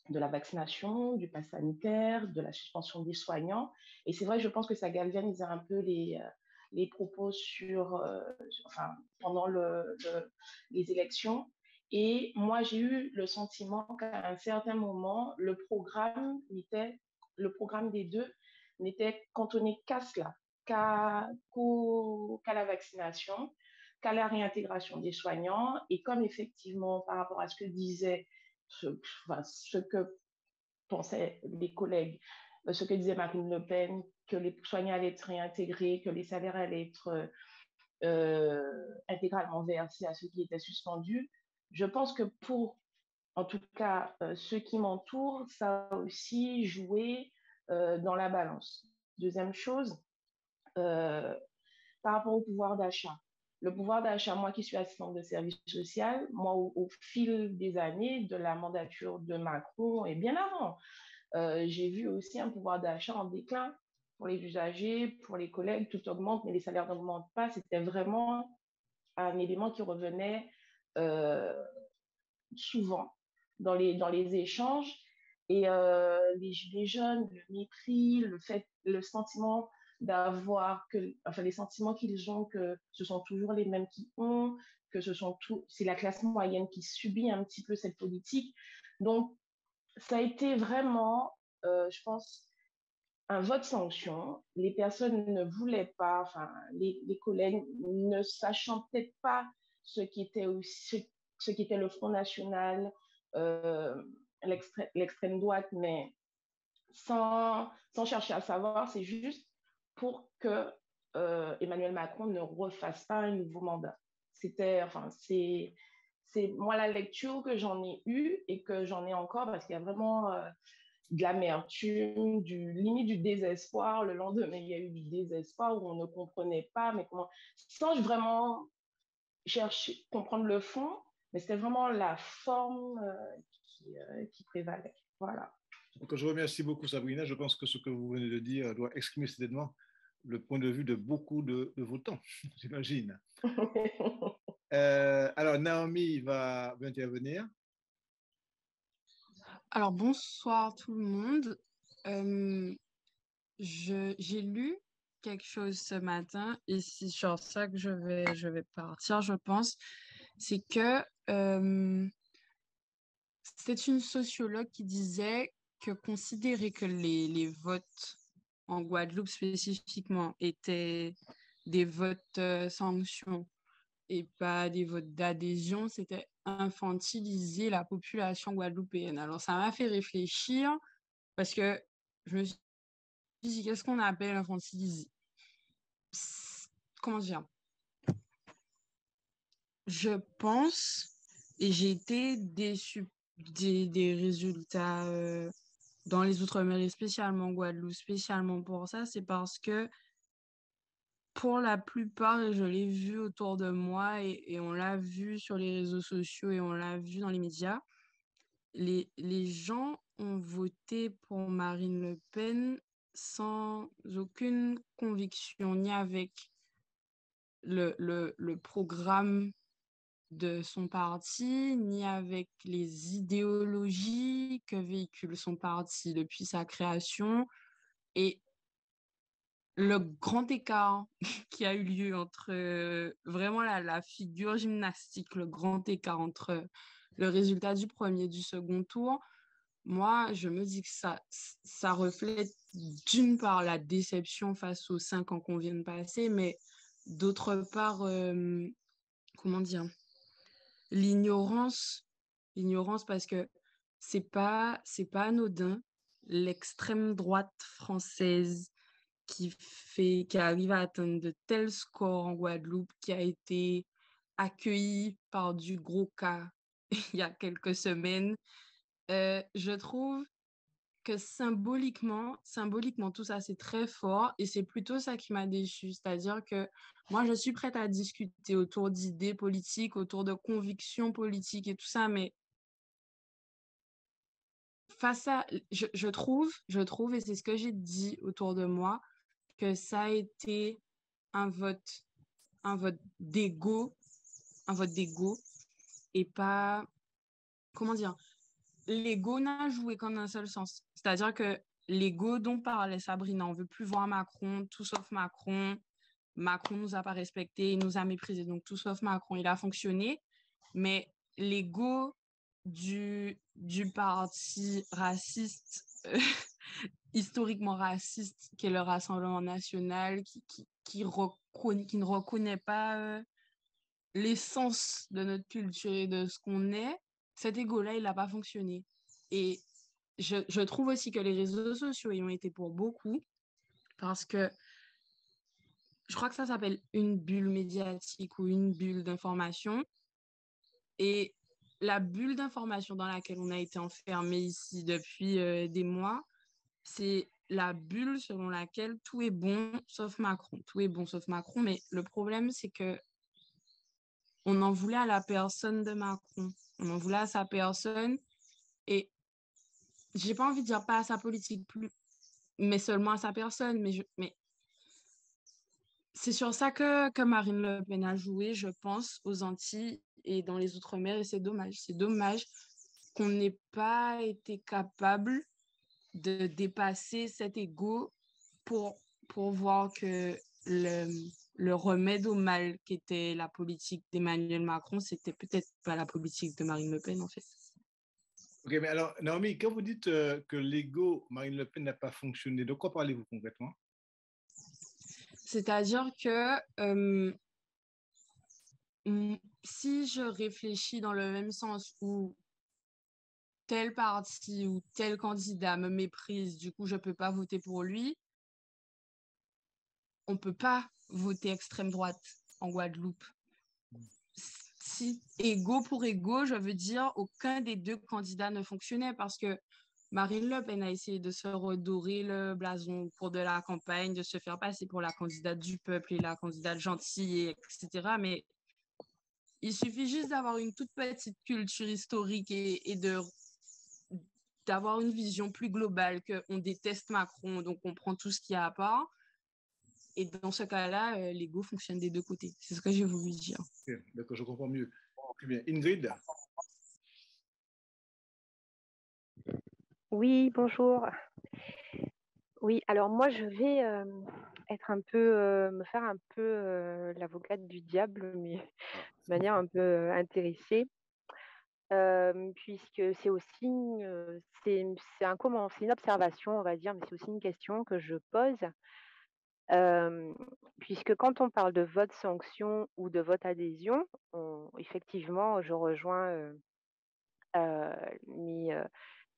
de la vaccination, du pass sanitaire, de la suspension des soignants. Et c'est vrai, je pense que ça galvanise un peu les propos pendant les élections. Et moi, j'ai eu le sentiment qu'à un certain moment, le programme des deux n'était cantonné qu'à cela, qu'à la vaccination, qu'à la réintégration des soignants. Et comme effectivement, par rapport à ce que disait ce que pensaient les collègues, ce que disait Marine Le Pen, que les soignants allaient être réintégrés, que les salaires allaient être intégralement versés à ceux qui étaient suspendus. Je pense que en tout cas, ceux qui m'entourent, ça a aussi joué dans la balance. Deuxième chose, par rapport au pouvoir d'achat. Le pouvoir d'achat, moi qui suis assistante de service social, moi, au fil des années de la mandature de Macron et bien avant, j'ai vu aussi un pouvoir d'achat en déclin pour les usagers, pour les collègues, tout augmente, mais les salaires n'augmentent pas. C'était vraiment un élément qui revenait souvent dans les échanges. Et les gilets jaunes, le mépris, le sentiment les sentiments qu'ils ont que ce sont toujours les mêmes qui ont, que c'est la classe moyenne qui subit un petit peu cette politique. Donc, ça a été vraiment, je pense, un vote sanction. Les personnes ne voulaient pas, enfin, les collègues ne sachant peut-être pas ce qui était le Front National, l'extrême droite, mais sans chercher à savoir, c'est juste pour que Emmanuel Macron ne refasse pas un nouveau mandat. C'est moi la lecture que j'en ai eue et que j'en ai encore parce qu'il y a vraiment de l'amertume, limite du désespoir. Le lendemain, il y a eu du désespoir où on ne comprenait pas, mais sans vraiment chercher, comprendre le fond, mais c'était vraiment la forme qui prévalait. Voilà. Donc, je remercie beaucoup Sabrina. Je pense que ce que vous venez de dire doit exprimer certainement le point de vue de beaucoup de votants, j'imagine. Alors, Naomi va intervenir. Alors, bonsoir tout le monde. J'ai lu quelque chose ce matin et c'est sur ça que je vais partir, je pense. C'est que c'est une sociologue qui disait que considérer que les votes en Guadeloupe spécifiquement étaient des votes sanctions et pas des votes d'adhésion, c'était infantiliser la population guadeloupéenne. Alors, ça m'a fait réfléchir parce que je me suis dit, qu'est-ce qu'on appelle infantiliser? Comment dire? Je pense, et j'ai été déçue des résultats dans les Outre-mer et spécialement en Guadeloupe, spécialement pour ça, c'est parce que pour la plupart, et je l'ai vu autour de moi et on l'a vu sur les réseaux sociaux et on l'a vu dans les médias, les gens ont voté pour Marine Le Pen sans aucune conviction, ni avec le programme de son parti, ni avec les idéologies que véhicule son parti depuis sa création. Et le grand écart qui a eu lieu entre vraiment la figure gymnastique, le grand écart entre le résultat du premier et du second tour, moi, je me dis que ça reflète d'une part la déception face aux 5 ans qu'on vient de passer, mais d'autre part, comment dire, l'ignorance parce que c'est pas anodin. L'extrême droite française qui arrive à atteindre de tels scores en Guadeloupe, qui a été accueilli par du gros cas il y a quelques semaines, je trouve que symboliquement, tout ça, c'est très fort et c'est plutôt ça qui m'a déçue. C'est-à-dire que moi, je suis prête à discuter autour d'idées politiques, autour de convictions politiques et tout ça, mais face à, je trouve, et c'est ce que j'ai dit autour de moi, que ça a été un vote d'ego, et pas, comment dire, l'ego n'a joué qu'en un seul sens. C'est-à-dire que l'ego dont parlait Sabrina, on ne veut plus voir Macron, tout sauf Macron. Macron ne nous a pas respectés, il nous a méprisés, donc tout sauf Macron, il a fonctionné. Mais l'ego du parti raciste, historiquement raciste, qui est le Rassemblement national, qui ne reconnaît pas l'essence de notre culture et de ce qu'on est, cet ego-là, il n'a pas fonctionné. Et je trouve aussi que les réseaux sociaux y ont été pour beaucoup, parce que je crois que ça s'appelle une bulle médiatique ou une bulle d'information. Et la bulle d'information dans laquelle on a été enfermé ici depuis des mois, c'est la bulle selon laquelle tout est bon sauf Macron. Tout est bon sauf Macron, mais le problème, c'est que on en voulait à la personne de Macron. On en voulait à sa personne. Et j'ai pas envie de dire pas à sa politique plus, mais seulement à sa personne. Mais c'est sur ça que Marine Le Pen a joué, je pense, aux Antilles. et dans les Outre-mer, et c'est dommage. C'est dommage qu'on n'ait pas été capable de dépasser cet ego pour voir que le remède au mal qu'était la politique d'Emmanuel Macron, c'était peut-être pas la politique de Marine Le Pen, en fait. Ok, mais alors, Naomi, quand vous dites que l'ego Marine Le Pen n'a pas fonctionné, de quoi parlez-vous concrètement? C'est-à-dire que si je réfléchis dans le même sens où tel parti ou tel candidat me méprise, du coup, je ne peux pas voter pour lui, on ne peut pas voter extrême droite en Guadeloupe. Si égaux pour égaux, je veux dire, aucun des deux candidats ne fonctionnait parce que Marine Le Pen a essayé de se redorer le blason au cours de la campagne, de se faire passer pour la candidate du peuple et la candidate gentille, etc. Mais il suffit juste d'avoir une toute petite culture historique et d'avoir une vision plus globale qu'on déteste Macron, donc on prend tout ce qu'il y a à part. Et dans ce cas-là, l'ego fonctionne des deux côtés. C'est ce que j'ai voulu dire. Okay, d'accord, je comprends mieux. Très bien. Ingrid? Oui, bonjour. Oui, alors moi, je vais être un peu, me faire un peu l'avocate du diable, mais de manière un peu intéressée, puisque c'est aussi, c'est c'est une observation, on va dire, mais c'est aussi une question que je pose, puisque quand on parle de vote sanction ou de vote adhésion, effectivement, je rejoins euh, mes,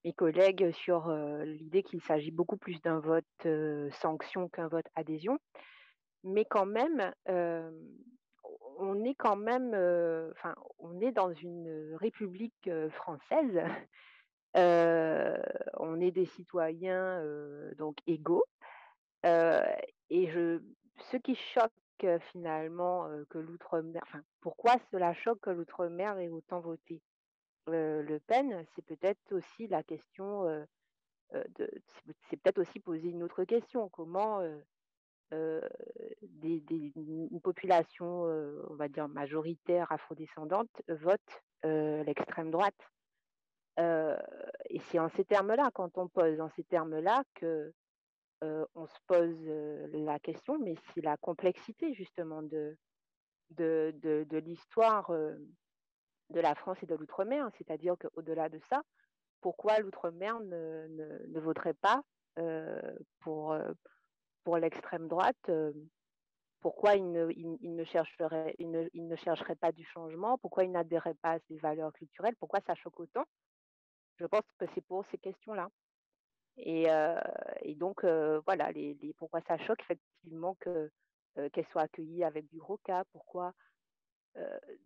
mes collègues sur l'idée qu'il s'agit beaucoup plus d'un vote sanction qu'un vote adhésion. Mais quand même, on est quand même, enfin, on est dans une république française. On est des citoyens donc égaux. Euh, et ce qui choque finalement que l'outre-mer, enfin, pourquoi cela choque que l'outre-mer ait autant voté Le Pen, c'est peut-être aussi la question c'est peut-être aussi poser une autre question. Comment une population, on va dire majoritaire afrodescendante, vote l'extrême droite? Et c'est en ces termes-là, quand on pose en ces termes-là, que on se pose la question, mais c'est la complexité justement de l'histoire de la France et de l'outre-mer. C'est-à-dire qu'au-delà de ça, pourquoi l'outre-mer ne voterait pas euh, pour, euh, pour l'extrême droite? Pourquoi il ne chercherait pas du changement? Pourquoi il n'adhérait pas à ces valeurs culturelles? Pourquoi ça choque autant? Je pense que c'est pour ces questions-là. Et donc, voilà, pourquoi ça choque effectivement qu'elle soit accueillie avec du roca? Pourquoi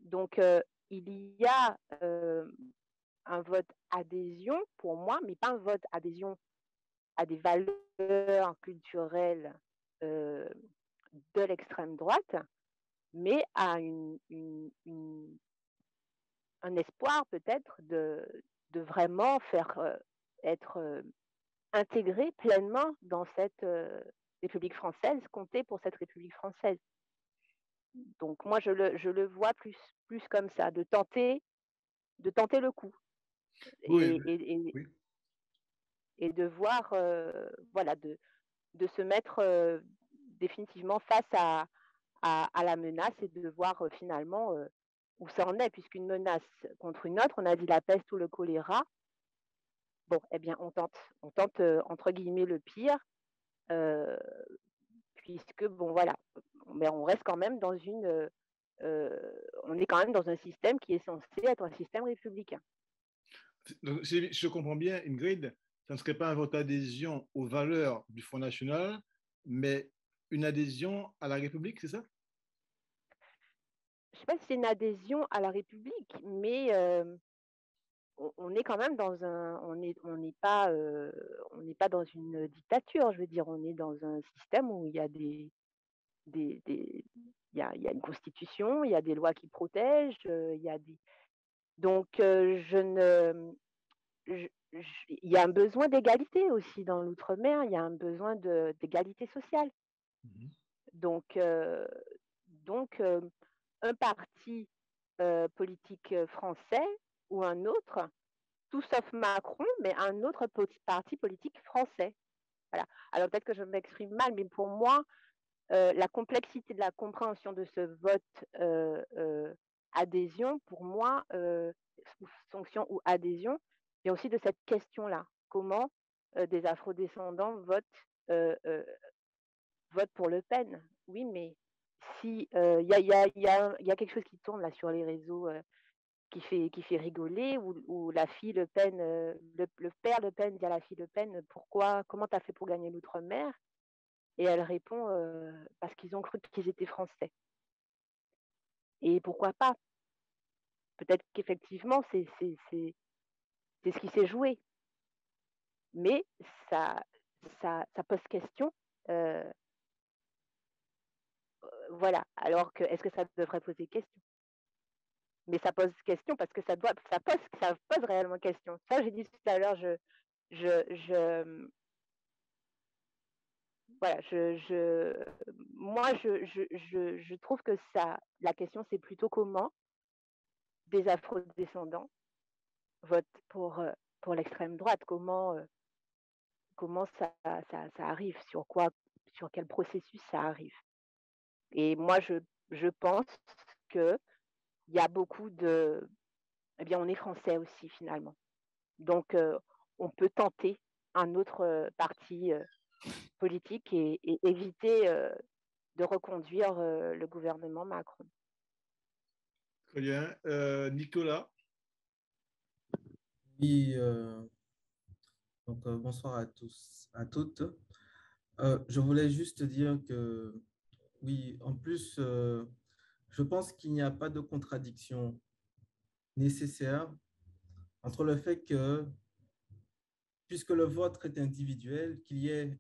donc, il y a un vote adhésion pour moi, mais pas un vote adhésion à des valeurs culturelles de l'extrême droite, mais à un espoir peut-être de vraiment faire être intégré pleinement dans cette République française, compter pour cette République française. Donc moi, je le vois plus comme ça, de tenter le coup Oui, et, oui. et de voir, voilà, de se mettre définitivement face à la menace et de voir finalement où ça en est, puisqu'une menace contre une autre, on a dit la peste ou le choléra. Bon, eh bien, on tente entre guillemets le pire, euh, puisque bon, voilà, mais on reste quand même on est quand même dans un système qui est censé être un système républicain. Donc, si je comprends bien, Ingrid, ça ne serait pas un vote d'adhésion aux valeurs du Front National, mais une adhésion à la République, c'est ça? Je ne sais pas si c'est une adhésion à la République, mais on est quand même dans on n'est pas dans une dictature. Je veux dire, on est dans un système où il y a il y a une constitution, il y a des lois qui protègent, il y a des donc je ne il y a un besoin d'égalité aussi dans l'outre-mer, il y a un besoin d'égalité sociale. Mhm. Donc, un parti politique français ou un autre, tout sauf Macron, mais un autre parti politique français. Voilà. Alors peut-être que je m'exprime mal, mais pour moi, la complexité de la compréhension de ce vote adhésion, pour moi, sanction ou adhésion, vient aussi de cette question-là. Comment des afrodescendants votent pour Le Pen? Oui, mais si il y a quelque chose qui tourne là sur les réseaux qui fait rigoler, où la fille Le Pen, le père Le Pen dit à la fille Le Pen, comment tu as fait pour gagner l'outre-mer? Et elle répond, parce qu'ils ont cru qu'ils étaient français. Et pourquoi pas? Peut-être qu'effectivement, c'est ce qui s'est joué. Mais ça pose question. Voilà. Alors que, est-ce que ça devrait poser question? Mais ça pose question parce que ça pose réellement question. Ça, j'ai dit tout à l'heure, voilà, moi, je trouve que la question, c'est plutôt comment des afrodescendants votent pour l'extrême droite, comment ça arrive, sur quel processus ça arrive. Et moi, je pense qu'il y a beaucoup eh bien, on est français aussi, finalement. Donc, on peut tenter un autre parti politique et éviter de reconduire le gouvernement Macron. Très bien. Nicolas? Oui, donc bonsoir à tous, à toutes. Je voulais juste dire que, oui, en plus, je pense qu'il n'y a pas de contradiction nécessaire entre le fait que, puisque le vote est individuel, qu'il y ait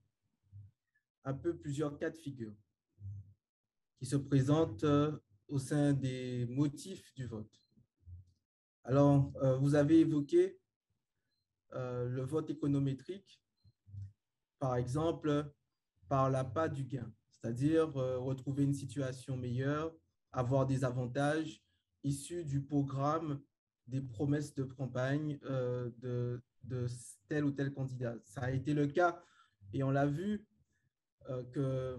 un peu plusieurs cas de figure qui se présentent au sein des motifs du vote. Alors, vous avez évoqué le vote économétrique, par exemple, par l'appât du gain, c'est-à-dire retrouver une situation meilleure, avoir des avantages issus du programme, des promesses de campagne de tel ou tel candidat. Ça a été le cas, et on l'a vu, que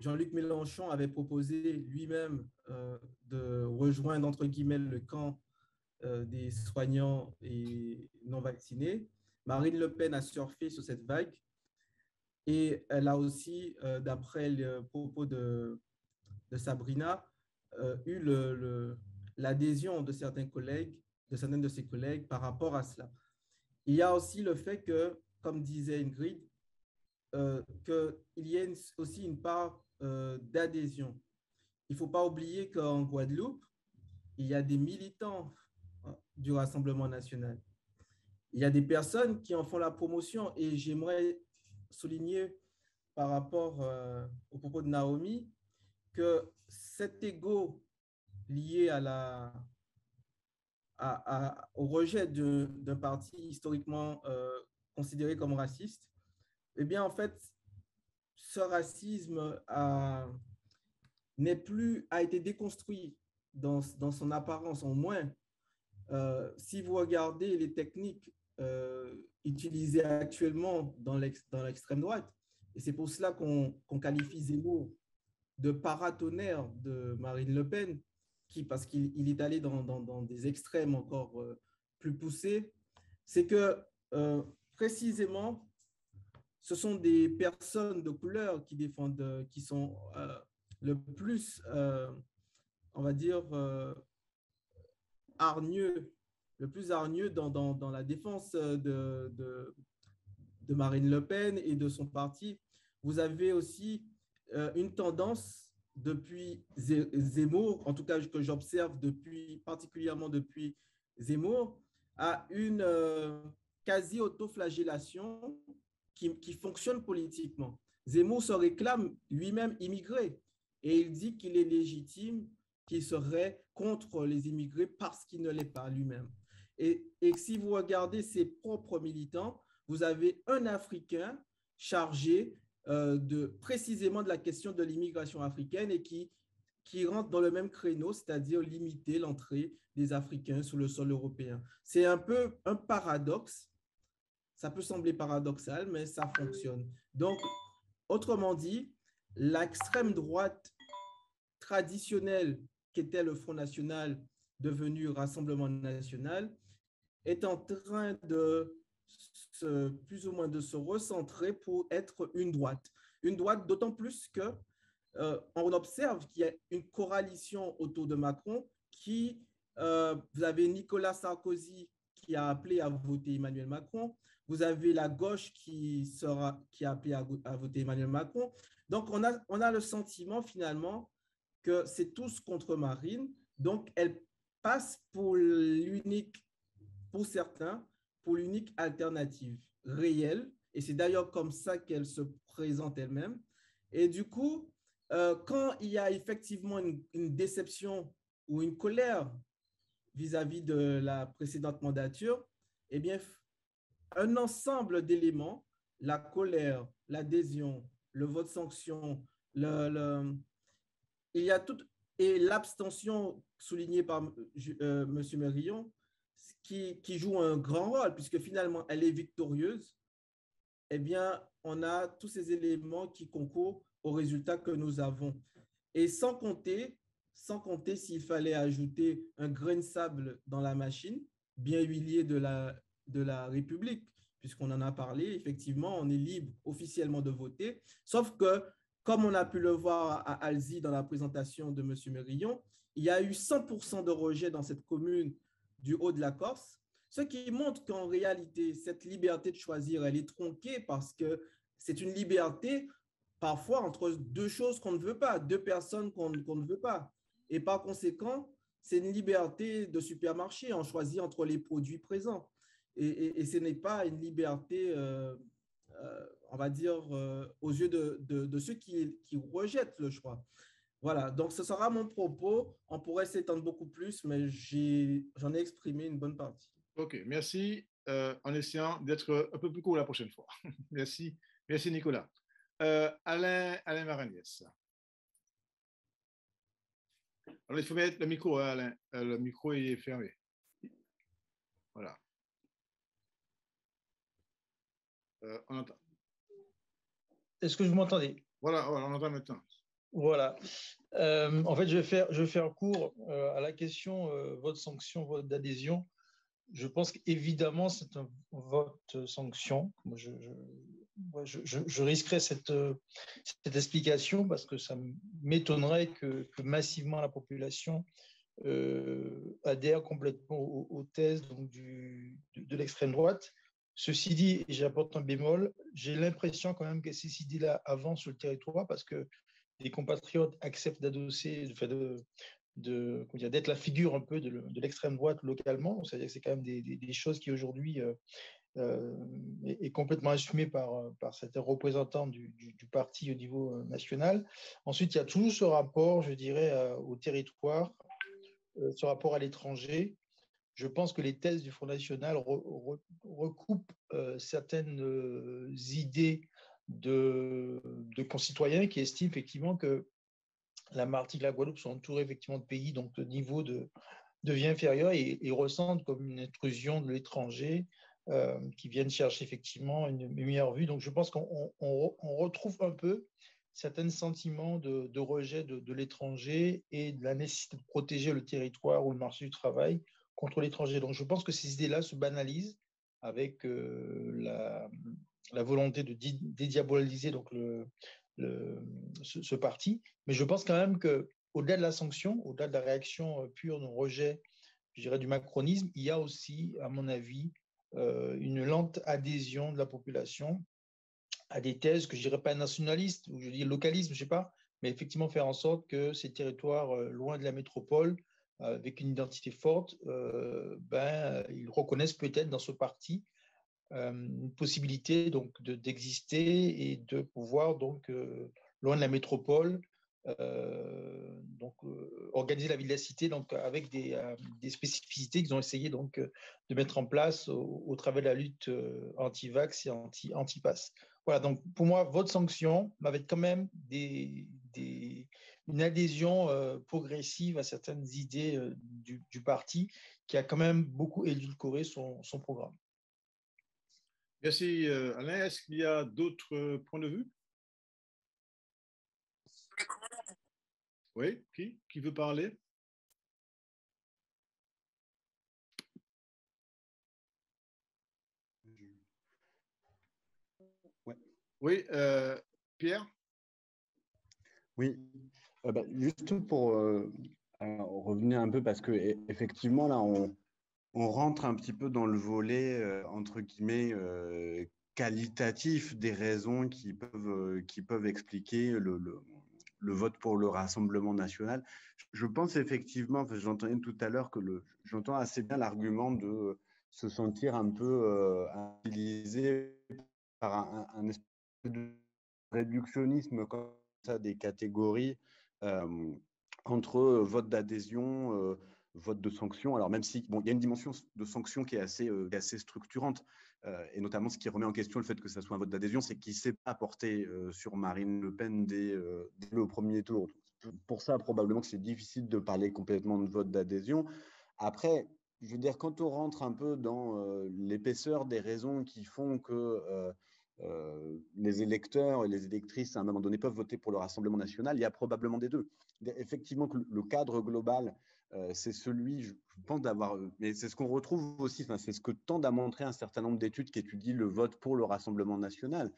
Jean-Luc Mélenchon avait proposé lui-même de rejoindre, entre guillemets, le camp des soignants et non vaccinés. Marine Le Pen a surfé sur cette vague et elle a aussi, d'après le propos de Sabrina, eu l'adhésion de certaines de ses collègues par rapport à cela. Il y a aussi le fait que, comme disait Ingrid, qu'il y ait aussi une part d'adhésion. Il ne faut pas oublier qu'en Guadeloupe, il y a des militants du Rassemblement national. Il y a des personnes qui en font la promotion et j'aimerais souligner par rapport au propos de Naomi que cet ego lié au rejet d'un parti historiquement considéré comme raciste, eh bien, en fait, ce racisme a été déconstruit dans son apparence, au moins. Si vous regardez les techniques utilisées actuellement dans l'extrême droite, et c'est pour cela qu'on qualifie Zemmour de paratonnerre de Marine Le Pen, parce qu'il est allé dans des extrêmes encore plus poussés, c'est que précisément, ce sont des personnes de couleur qui sont le plus, on va dire, hargneux dans la défense de Marine Le Pen et de son parti. Vous avez aussi une tendance depuis Zemmour, en tout cas que j'observe particulièrement depuis Zemmour, à une quasi-autoflagellation qui fonctionne politiquement. Zemmour se réclame lui-même immigré et il dit qu'il est légitime, qu'il serait contre les immigrés parce qu'il ne l'est pas lui-même. Et si vous regardez ses propres militants, vous avez un Africain chargé précisément de la question de l'immigration africaine et qui qui rentrent dans le même créneau, c'est-à-dire limiter l'entrée des Africains sur le sol européen. C'est un peu un paradoxe. Ça peut sembler paradoxal, mais ça fonctionne. Donc, autrement dit, l'extrême droite traditionnelle qu'était le Front National, devenu Rassemblement National, est en train de plus ou moins de se recentrer pour être une droite. Une droite d'autant plus que on observe qu'il y a une coalition autour de Macron qui, vous avez Nicolas Sarkozy qui a appelé à voter Emmanuel Macron, vous avez la gauche qui a appelé à voter Emmanuel Macron. Donc, on a le sentiment finalement que c'est tous contre Marine. Donc, elle passe pour certains, pour l'unique alternative réelle. Et c'est d'ailleurs comme ça qu'elle se présente elle-même. Et du coup, quand il y a effectivement une déception ou une colère vis-à-vis de la précédente mandature, eh bien, un ensemble d'éléments, la colère, l'adhésion, le vote sanction, il y a tout, et l'abstention soulignée par M. Merillon, qui joue un grand rôle, puisque finalement, elle est victorieuse, eh bien, on a tous ces éléments qui concourent au résultat que nous avons. Et sans compter s'il fallait ajouter un grain de sable dans la machine, bien huilier de la République, puisqu'on en a parlé, effectivement, on est libre officiellement de voter, sauf que, comme on a pu le voir à Alzi dans la présentation de M. Merillon, il y a eu 100% de rejet dans cette commune du haut de la Corse, ce qui montre qu'en réalité, cette liberté de choisir, elle est tronquée parce que c'est une liberté parfois entre deux choses qu'on ne veut pas, deux personnes qu'on ne veut pas. Et par conséquent, c'est une liberté de supermarché, on choisit entre les produits présents. Et ce n'est pas une liberté, on va dire, aux yeux de ceux qui rejettent le choix. Voilà, donc ce sera mon propos. On pourrait s'étendre beaucoup plus, mais j'en ai exprimé une bonne partie. OK, merci. En essayant d'être un peu plus court la prochaine fois. Merci, merci Nicolas. Alain Maragnès. Alors, il faut mettre le micro, hein, Alain. Le micro est fermé. Voilà. On entend. Est-ce que vous m'entendez? Voilà, on entend maintenant. Voilà. En fait, je vais faire court à la question vote sanction, vote d'adhésion. Je pense qu'évidemment, c'est un vote sanction. Je risquerais cette explication parce que ça m'étonnerait que massivement la population adhère complètement aux thèses donc, de l'extrême droite. Ceci dit, et j'apporte un bémol, j'ai l'impression quand même que ces idées-là avancent sur le territoire parce que les compatriotes acceptent d'adosser, d'être la figure un peu de l'extrême droite localement. C'est-à-dire que c'est quand même des choses qui aujourd'hui est complètement assumée par certains représentants du parti au niveau national. Ensuite, il y a toujours ce rapport, je dirais, au territoire, ce rapport à l'étranger. Je pense que les thèses du Front National recoupent certaines idées de concitoyens qui estiment effectivement que la Martinique et la Guadeloupe sont entourés effectivement de pays dont le niveau de vie inférieur et ressentent comme une intrusion de l'étranger qui viennent chercher effectivement une meilleure vue. Donc je pense qu'on retrouve un peu certains sentiments de rejet de l'étranger et de la nécessité de protéger le territoire ou le marché du travail contre l'étranger. Donc je pense que ces idées-là se banalisent avec la volonté de dédiaboliser donc ce parti. Mais je pense quand même qu'au-delà de la sanction, au-delà de la réaction pure de rejet, je dirais, du macronisme, il y a aussi, à mon avis, une lente adhésion de la population à des thèses que je dirais pas nationalistes, ou je dis localisme, je sais pas, mais effectivement faire en sorte que ces territoires loin de la métropole, avec une identité forte, ils reconnaissent peut-être dans ce parti une possibilité donc d'exister et de pouvoir donc loin de la métropole organiser la vie de la cité donc avec des spécificités qu'ils ont essayé donc de mettre en place au travers de la lutte anti-vax et anti-pass. Voilà, donc pour moi, votre sanction avec quand même des une adhésion progressive à certaines idées du parti qui a quand même beaucoup édulcoré son programme. Merci, Alain. Est-ce qu'il y a d'autres points de vue? Oui, qui veut parler? Ouais. Oui, Pierre? Oui, juste pour revenir un peu, parce que effectivement, là, on rentre un petit peu dans le volet, entre guillemets, qualitatif des raisons qui peuvent expliquer le vote pour le Rassemblement national. Je pense effectivement, j'entendais tout à l'heure que j'entends assez bien l'argument de se sentir un peu utilisé par un espèce de réductionnisme comme ça des catégories entre vote d'adhésion, vote de sanction. Alors même si il y a une dimension de sanction qui est assez structurante, et notamment ce qui remet en question le fait que ça soit un vote d'adhésion, c'est qu'il ne s'est pas porté sur Marine Le Pen dès le premier tour. Pour ça, probablement que c'est difficile de parler complètement de vote d'adhésion. Après, je veux dire, quand on rentre un peu dans l'épaisseur des raisons qui font que les électeurs et les électrices, à un moment donné, peuvent voter pour le Rassemblement national, il y a probablement des deux. Effectivement, que le cadre global, c'est celui, je pense, d'avoir... Mais c'est ce qu'on retrouve aussi, c'est ce que tendent à montrer un certain nombre d'études qui étudient le vote pour le Rassemblement national.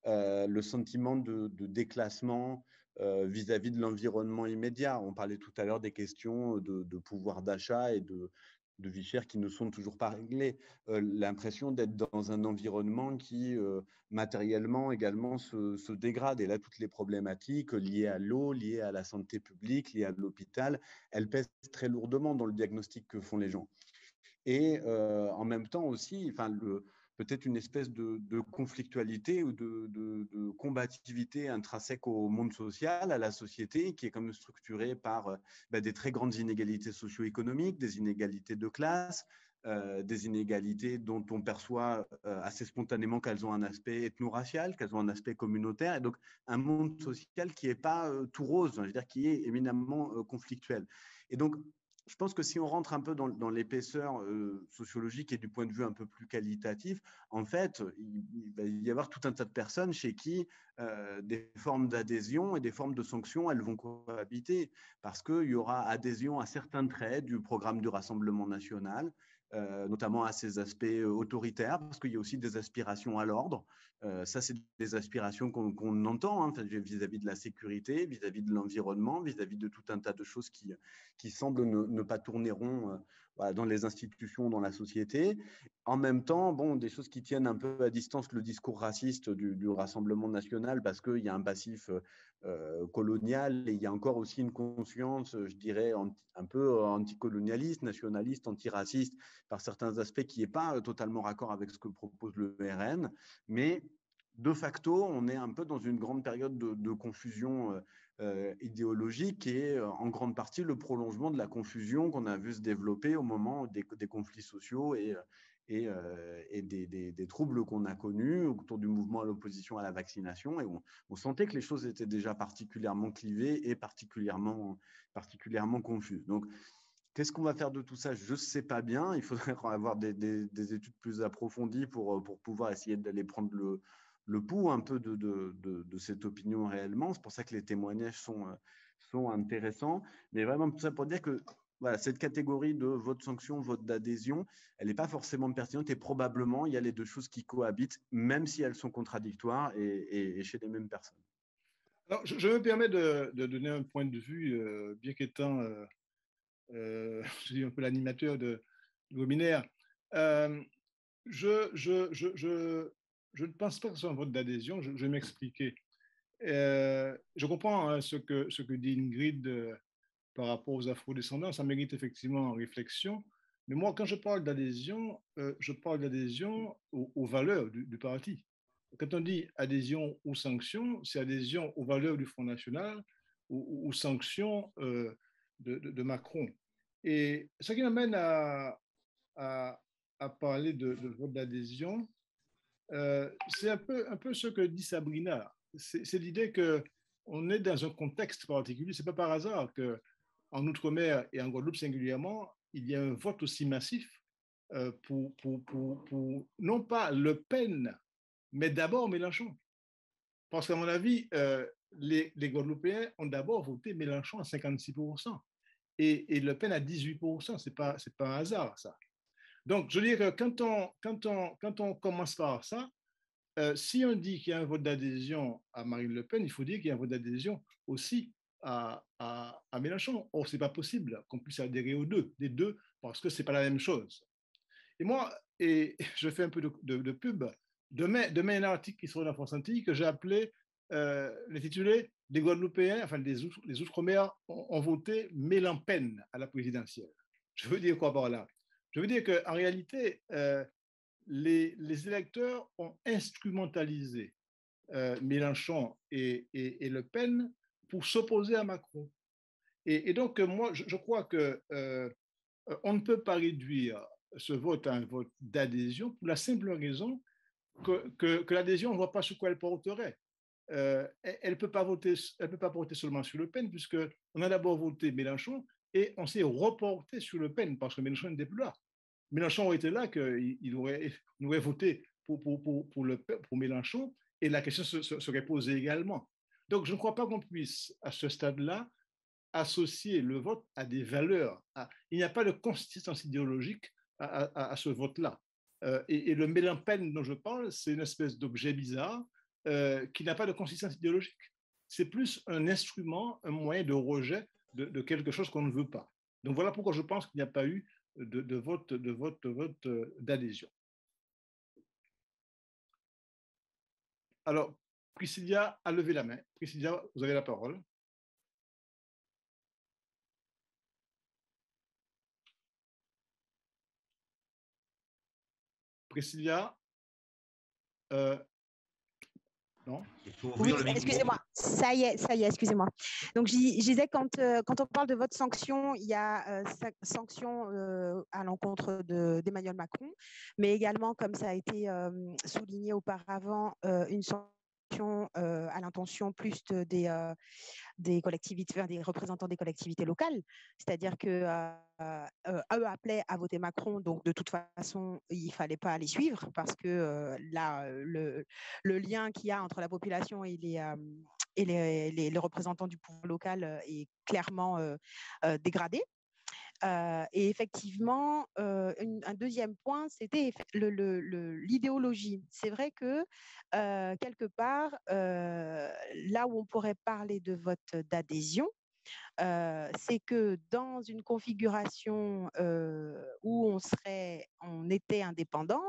Le sentiment de déclassement vis-à-vis de l'environnement immédiat. On parlait tout à l'heure des questions de pouvoir d'achat et de vie chère qui ne sont toujours pas réglées. L'impression d'être dans un environnement qui, matériellement également, se dégrade. Et là, toutes les problématiques liées à l'eau, liées à la santé publique, liées à l'hôpital, elles pèsent très lourdement dans le diagnostic que font les gens. Et en même temps aussi, peut-être une espèce de conflictualité ou de combativité intrinsèque au monde social, à la société, qui est quand même structurée par des très grandes inégalités socio-économiques, des inégalités de classe, des inégalités dont on perçoit assez spontanément qu'elles ont un aspect ethno-racial, qu'elles ont un aspect communautaire, et donc un monde social qui n'est pas tout rose, je veux dire, qui est éminemment conflictuel. Et donc, je pense que si on rentre un peu dans l'épaisseur sociologique et du point de vue un peu plus qualitatif, en fait, il va y avoir tout un tas de personnes chez qui des formes d'adhésion et des formes de sanctions, elles vont cohabiter, parce qu'il y aura adhésion à certains traits du programme du Rassemblement national, notamment à ses aspects autoritaires, parce qu'il y a aussi des aspirations à l'ordre. Ça, c'est des aspirations qu'on entend vis-à-vis de la sécurité, vis-à-vis de l'environnement, vis-à-vis de tout un tas de choses qui semblent ne pas tourner rond dans les institutions, dans la société. En même temps, des choses qui tiennent un peu à distance le discours raciste du Rassemblement national, parce qu'il y a un passif colonial et il y a encore aussi une conscience, je dirais, un peu anticolonialiste, nationaliste, antiraciste, par certains aspects qui n'est pas totalement raccord avec ce que propose le RN. Mais de facto, on est un peu dans une grande période de confusion idéologique qui est en grande partie le prolongement de la confusion qu'on a vu se développer au moment des conflits sociaux et des troubles qu'on a connus autour du mouvement à l'opposition à la vaccination. Et on sentait que les choses étaient déjà particulièrement clivées et particulièrement confuses. Donc, qu'est-ce qu'on va faire de tout ça? Je ne sais pas bien. Il faudrait avoir des études plus approfondies pour pouvoir essayer d'aller prendre le pouls un peu de cette opinion réellement. C'est pour ça que les témoignages sont intéressants. Mais vraiment, tout ça pour dire que voilà, cette catégorie de vote sanction, vote d'adhésion, elle n'est pas forcément pertinente et probablement, il y a les deux choses qui cohabitent, même si elles sont contradictoires et chez les mêmes personnes. Alors, je me permets de donner un point de vue, bien qu'étant je suis un peu l'animateur du webinaire. Je ne pense pas que ce soit un vote d'adhésion. Je vais m'expliquer. Je comprends ce que dit Ingrid par rapport aux afro-descendants. Ça mérite effectivement réflexion. Mais moi, quand je parle d'adhésion aux valeurs du parti. Quand on dit adhésion ou sanction, c'est adhésion aux valeurs du Front National ou sanction de Macron. Et ce qui m'amène à parler de vote d'adhésion, c'est un peu ce que dit Sabrina. C'est l'idée que on est dans un contexte particulier. Ce n'est pas par hasard qu'en Outre-mer et en Guadeloupe singulièrement, il y a un vote aussi massif pour non pas Le Pen, mais d'abord Mélenchon. Parce qu'à mon avis, les Guadeloupéens ont d'abord voté Mélenchon à 56% et Le Pen à 18%. Ce n'est pas un hasard, ça. Donc, je veux dire que quand on commence par ça, si on dit qu'il y a un vote d'adhésion à Marine Le Pen, il faut dire qu'il y a un vote d'adhésion aussi à Mélenchon. Or, ce n'est pas possible qu'on puisse adhérer aux deux, des deux, parce que ce n'est pas la même chose. Et moi, je fais un peu de pub, demain, il y a un article qui sera dans France Antilles que j'ai appelé, l'intitulé « Les Guadeloupéens, enfin les Outre-mer ont voté Mélenpen à la présidentielle ». Je veux dire quoi par là? Je veux dire qu'en réalité, les électeurs ont instrumentalisé Mélenchon et Le Pen pour s'opposer à Macron. Et donc, moi, je crois qu'on ne peut pas réduire ce vote à un vote d'adhésion pour la simple raison que l'adhésion, on ne voit pas sur quoi elle porterait. Elle ne peut pas porter seulement sur Le Pen, puisqu'on a d'abord voté Mélenchon et on s'est reporté sur Le Pen parce que Mélenchon n'était plus là. Mélenchon aurait été là, qu'il aurait voté pour Mélenchon et la question serait posée également. Donc, je ne crois pas qu'on puisse, à ce stade-là, associer le vote à des valeurs. Il n'y a pas de consistance idéologique à ce vote-là. Et le Mélenpen dont je parle, c'est une espèce d'objet bizarre qui n'a pas de consistance idéologique. C'est plus un instrument, un moyen de rejet de quelque chose qu'on ne veut pas. Donc voilà pourquoi je pense qu'il n'y a pas eu de vote d'adhésion. Alors, Priscilla a levé la main. Priscilla, vous avez la parole. Priscilla, non? Oui, excusez-moi. Ça y est, excusez-moi. Donc, je disais, quand on parle de vote sanction, il y a sanction à l'encontre d'Emmanuel Macron, mais également, comme ça a été souligné auparavant, une sanction à l'intention plus des collectivités, des représentants des collectivités locales, c'est-à-dire que eux appelaient à voter Macron, donc de toute façon, il ne fallait pas les suivre parce que là, le lien qu'il y a entre la population et les représentants du pouvoir local est clairement dégradé. Et effectivement, un deuxième point, c'était l'idéologie. C'est vrai que quelque part, là où on pourrait parler de vote d'adhésion, c'est que dans une configuration où on était indépendant,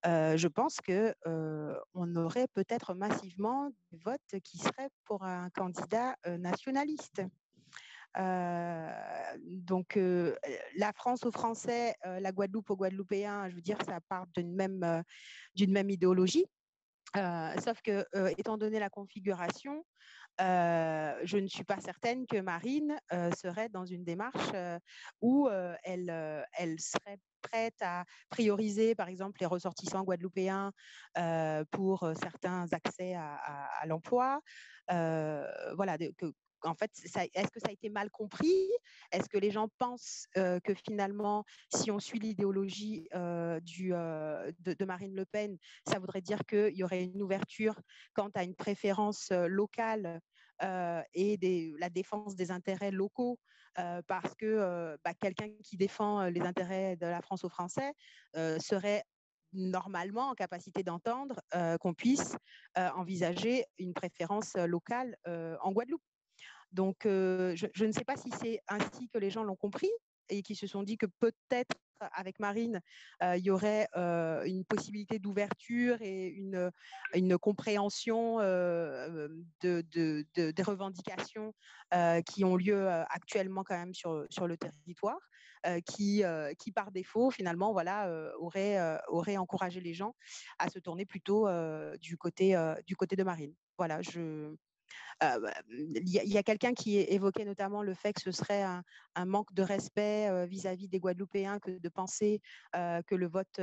je pense qu'on aurait peut-être massivement des votes qui seraient pour un candidat nationaliste. Donc, la France aux Français, la Guadeloupe aux Guadeloupéens, je veux dire, ça part d'une même idéologie. Sauf que, étant donné la configuration, je ne suis pas certaine que Marine serait dans une démarche où elle serait prête à prioriser, par exemple, les ressortissants guadeloupéens pour certains accès à l'emploi. Voilà, en fait, est-ce que ça a été mal compris? Est-ce que les gens pensent que finalement, si on suit l'idéologie de Marine Le Pen, ça voudrait dire qu'il y aurait une ouverture quant à une préférence locale et la défense des intérêts locaux parce que quelqu'un qui défend les intérêts de la France aux Français serait normalement en capacité d'entendre qu'on puisse envisager une préférence locale en Guadeloupe. Donc, je ne sais pas si c'est ainsi que les gens l'ont compris et qui se sont dit que peut-être avec Marine, il y aurait une possibilité d'ouverture et une compréhension des revendications qui ont lieu actuellement quand même sur le territoire, qui par défaut, finalement, voilà, aurait encouragé les gens à se tourner plutôt du côté de Marine. Voilà, il y a quelqu'un qui évoquait notamment le fait que ce serait un manque de respect vis-à-vis des Guadeloupéens que de penser que le vote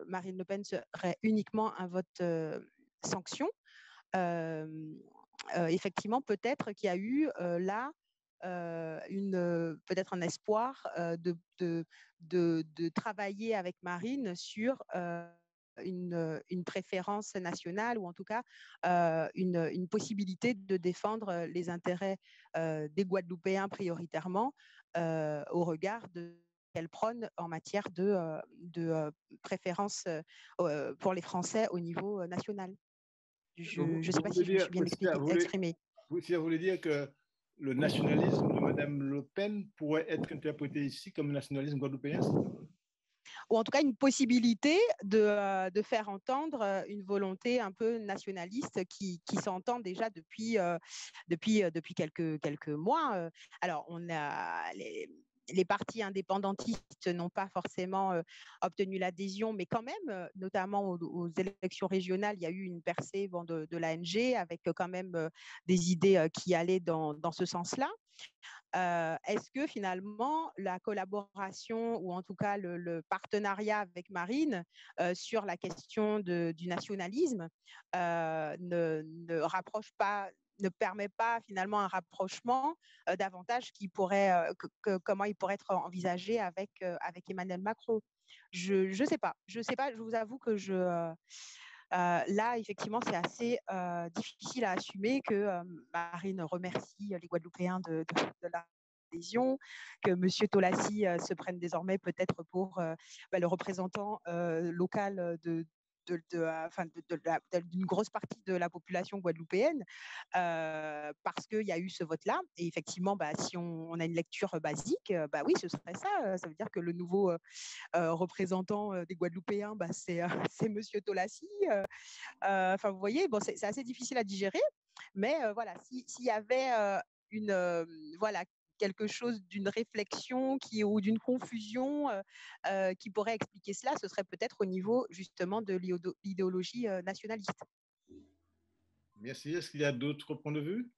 Marine Le Pen serait uniquement un vote sanction. effectivement, peut-être qu'il y a eu là peut-être un espoir de travailler avec Marine sur une préférence nationale ou en tout cas une possibilité de défendre les intérêts des Guadeloupéens prioritairement au regard de qu'elle prône en matière de préférence pour les Français au niveau national. Je ne sais pas si je me suis bien exprimée. Si vous voulez dire que le nationalisme de Mme Le Pen pourrait être interprété ici comme nationalisme guadeloupéen, ou en tout cas une possibilité de faire entendre une volonté un peu nationaliste qui s'entend déjà depuis quelques mois. Alors, on a les partis indépendantistes n'ont pas forcément obtenu l'adhésion, mais quand même, notamment aux élections régionales, il y a eu une percée de l'ANG avec quand même des idées qui allaient dans ce sens-là. Est-ce que finalement la collaboration ou en tout cas le partenariat avec Marine sur la question du nationalisme ne rapproche pas, ne permet pas finalement un rapprochement davantage qui pourrait, comment il pourrait être envisagé avec Emmanuel Macron? Je sais pas. Je vous avoue que là, effectivement, c'est assez difficile à assumer que Marine remercie les Guadeloupéens de l'adhésion, que M. Tolassi se prenne désormais peut-être pour le représentant local d'une grosse partie de la population guadeloupéenne, parce qu'il y a eu ce vote-là. Et effectivement, si on a une lecture basique, oui, ce serait ça. Ça veut dire que le nouveau représentant des Guadeloupéens, c'est M. Tolassi. Enfin, vous voyez, bon, c'est assez difficile à digérer, mais voilà, s'il y avait voilà, quelque chose d'une réflexion ou d'une confusion qui pourrait expliquer cela, ce serait peut-être au niveau justement de l'idéologie nationaliste. Merci. Est-ce qu'il y a d'autres points de vue?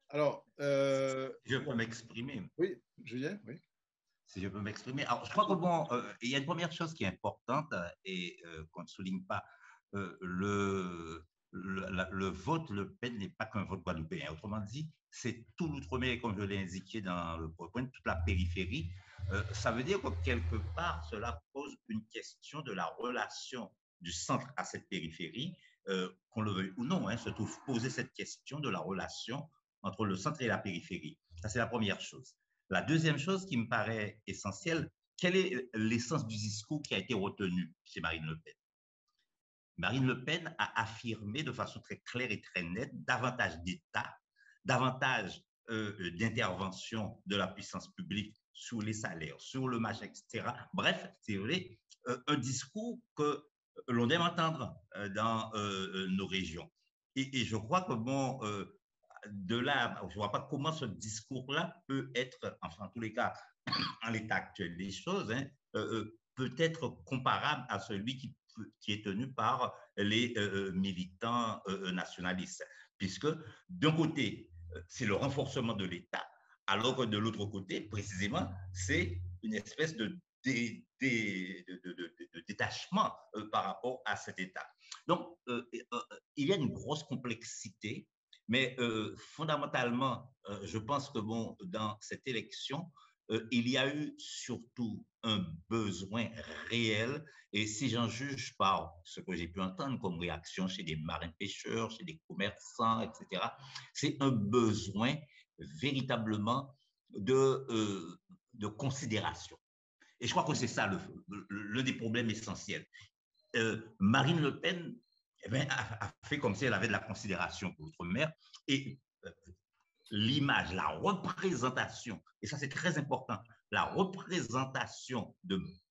Alors, je peux m'exprimer. Oui, Julien, oui. Si je peux m'exprimer. Alors, je crois que bon, il y a une première chose qui est importante et qu'on ne souligne pas. Le vote Le Pen n'est pas qu'un vote guadeloupéen. Autrement dit, c'est tout l'outre-mer, comme je l'ai indiqué dans le PowerPoint, toute la périphérie. Ça veut dire que quelque part, cela pose une question de la relation du centre à cette périphérie, qu'on le veuille ou non, se trouve poser cette question de la relation entre le centre et la périphérie. Ça, c'est la première chose. La deuxième chose qui me paraît essentielle, quelle est l'essence du discours qui a été retenu chez Marine Le Pen? Marine Le Pen a affirmé de façon très claire et très nette davantage d'État, davantage d'intervention de la puissance publique sur les salaires, sur le marché, etc. Bref, c'est vrai, un discours que l'on aime entendre dans nos régions. Et je crois que bon, de là, je ne vois pas comment ce discours-là peut être, enfin, en tous les cas, en l'état actuel des choses, peut être comparable à celui qui est tenu par les militants nationalistes. Puisque, d'un côté, c'est le renforcement de l'État, alors que de l'autre côté, précisément, c'est une espèce de détachement par rapport à cet État. Donc, il y a une grosse complexité. Mais fondamentalement, je pense que bon, dans cette élection, il y a eu surtout un besoin réel, et si j'en juge par ce que j'ai pu entendre comme réaction chez des marins-pêcheurs, chez des commerçants, etc., c'est un besoin véritablement de considération. Et je crois que c'est ça le des problèmes essentiels. Marine Le Pen a fait comme si elle avait de la considération pour l'outre-mer, et l'image, la représentation, et ça c'est très important, la représentation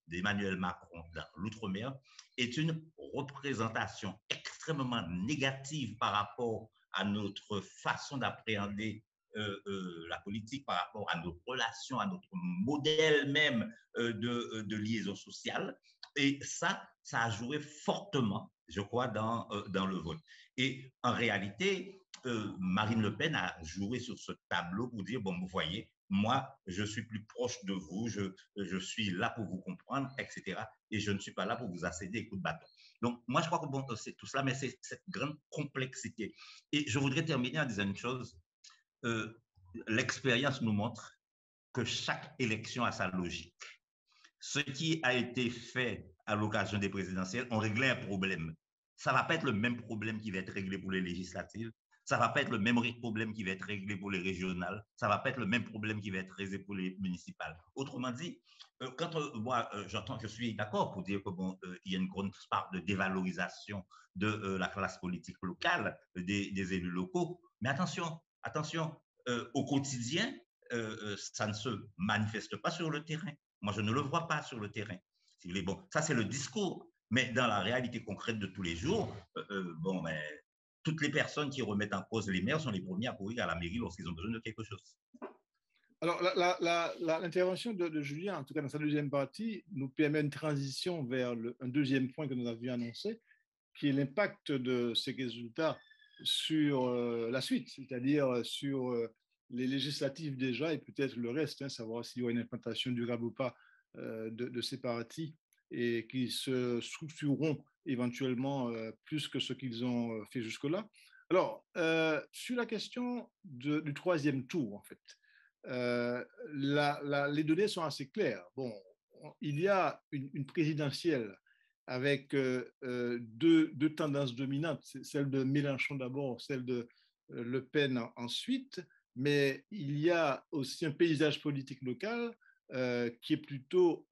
d'Emmanuel Macron dans l'outre-mer est une représentation extrêmement négative par rapport à notre façon d'appréhender la politique, par rapport à nos relations, à notre modèle même de liaison sociale. Et ça a joué fortement, je crois, dans le vote. Et en réalité, Marine Le Pen a joué sur ce tableau pour dire, bon, vous voyez, moi, je suis plus proche de vous, je suis là pour vous comprendre, etc. Et je ne suis pas là pour vous accéder coup de bâton. Donc, moi, je crois que bon, c'est tout cela, mais c'est cette grande complexité. Et je voudrais terminer en disant une chose. L'expérience nous montre que chaque élection a sa logique. Ce qui a été fait à l'occasion des présidentielles, on réglait un problème. Ça ne va pas être le même problème qui va être réglé pour les législatives. Ça ne va pas être le même problème qui va être réglé pour les régionales. Ça ne va pas être le même problème qui va être réglé pour les municipales. Autrement dit, quand moi, j'entends, je suis d'accord pour dire que bon, il y a une grande part de dévalorisation de la classe politique locale, des élus locaux. Mais attention, au quotidien, ça ne se manifeste pas sur le terrain. Moi, je ne le vois pas sur le terrain. Si vous voulez, bon, ça, c'est le discours. Mais dans la réalité concrète de tous les jours, bon, ben, toutes les personnes qui remettent en cause les maires sont les premiers à courir à la mairie lorsqu'ils ont besoin de quelque chose. Alors, l'intervention de Julien, en tout cas dans sa deuxième partie, nous permet une transition vers un deuxième point que nous avions annoncé, qui est l'impact de ces résultats sur la suite, c'est-à-dire sur les législatives déjà et peut-être le reste, hein, savoir s'il y aura une implantation durable ou pas de ces partis et qui se structureront éventuellement plus que ce qu'ils ont fait jusque-là. Alors, sur la question du troisième tour, en fait, les données sont assez claires. Bon, il y a une présidentielle avec deux tendances dominantes, celle de Mélenchon d'abord, celle de Le Pen ensuite, mais il y a aussi un paysage politique local qui est plutôt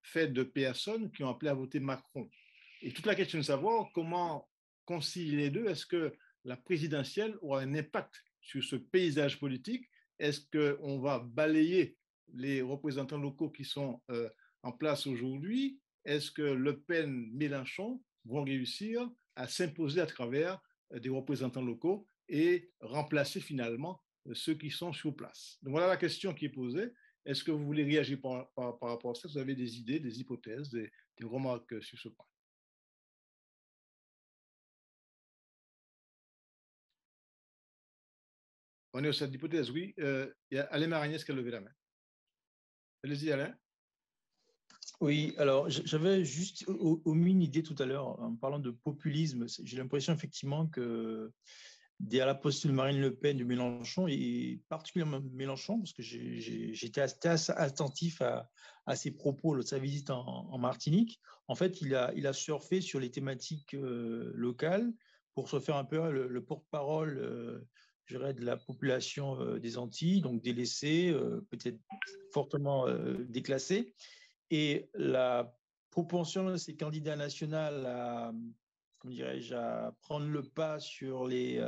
fait de personnes qui ont appelé à voter Macron. Et toute la question de savoir comment concilier les deux, est-ce que la présidentielle aura un impact sur ce paysage politique? Est-ce qu'on va balayer les représentants locaux qui sont en place aujourd'hui? Est-ce que Le Pen, Mélenchon vont réussir à s'imposer à travers des représentants locaux et remplacer finalement ceux qui sont sur place? Donc voilà la question qui est posée. Est-ce que vous voulez réagir par rapport à ça? Vous avez des idées, des hypothèses, des remarques sur ce point? On est au stade d'hypothèse, oui. Il y a Alain Marignès qui a levé la main. Allez-y, Alain. Oui, alors j'avais juste omis une idée tout à l'heure en parlant de populisme. J'ai l'impression effectivement que derrière la posture de Marine Le Pen, de Mélenchon, et particulièrement Mélenchon, parce que j'étais assez attentif à ses propos lors de sa visite en Martinique. En fait, il a surfé sur les thématiques locales pour se faire un peu le porte-parole je dirais, de la population des Antilles, donc délaissée, peut-être fortement déclassée. Et la propension de ces candidats nationaux à, comment dirais-je, à prendre le pas sur les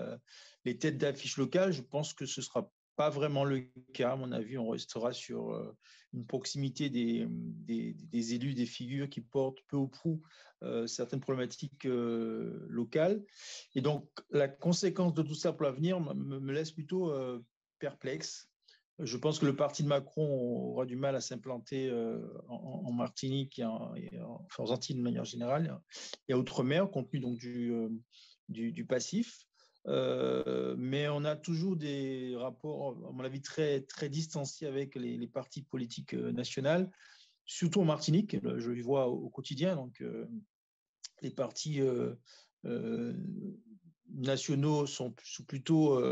têtes d'affiche locales, je pense que ce ne sera pas vraiment le cas. À mon avis, on restera sur une proximité des élus, des figures qui portent peu ou prou certaines problématiques locales. Et donc, la conséquence de tout ça pour l'avenir me laisse plutôt perplexe. Je pense que le parti de Macron aura du mal à s'implanter en Martinique et aux Antilles de manière générale et à Outre-mer, compte tenu donc du passif. Mais on a toujours des rapports, à mon avis, très, très distanciés avec les partis politiques nationaux, surtout en Martinique. Je les vois au quotidien. Donc, les partis nationaux sont plutôt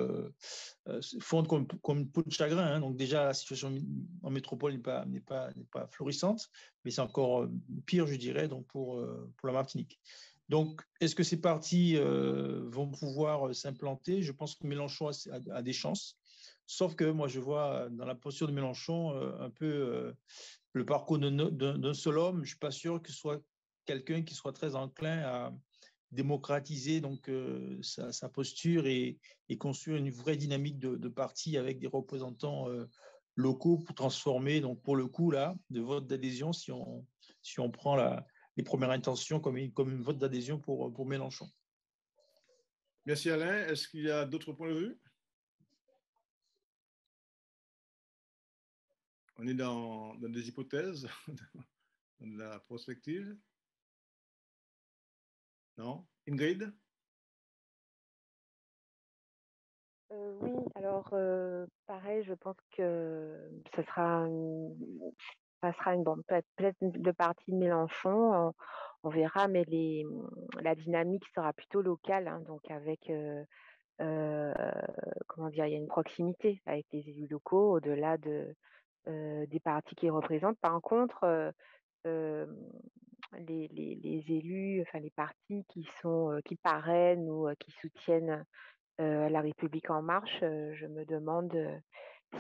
fondent comme une peau de chagrin. Hein. Donc déjà, la situation en métropole n'est pas florissante, mais c'est encore pire, je dirais, donc pour la Martinique. Donc, est-ce que ces partis vont pouvoir s'implanter? Je pense que Mélenchon a des chances. Sauf que moi, je vois dans la posture de Mélenchon un peu le parcours d'un seul homme. Je ne suis pas sûr que ce soit quelqu'un qui soit très enclin à démocratiser donc sa posture et construire une vraie dynamique de parti avec des représentants locaux pour transformer, donc pour le coup là, de vote d'adhésion si on prend les premières intentions comme une vote d'adhésion pour Mélenchon. Merci Alain. Est-ce qu'il y a d'autres points de vue? On est dans des hypothèses, dans la prospective. Non? Ingrid? Oui, alors pareil, je pense que ça sera une bonne, peut-être le parti de Mélenchon, on verra, mais la dynamique sera plutôt locale, hein, donc avec, comment dire, il y a une proximité avec les élus locaux au-delà des partis qu'ils représentent. Par contre, les élus, enfin les partis qui parrainent ou qui soutiennent La République en marche, je me demande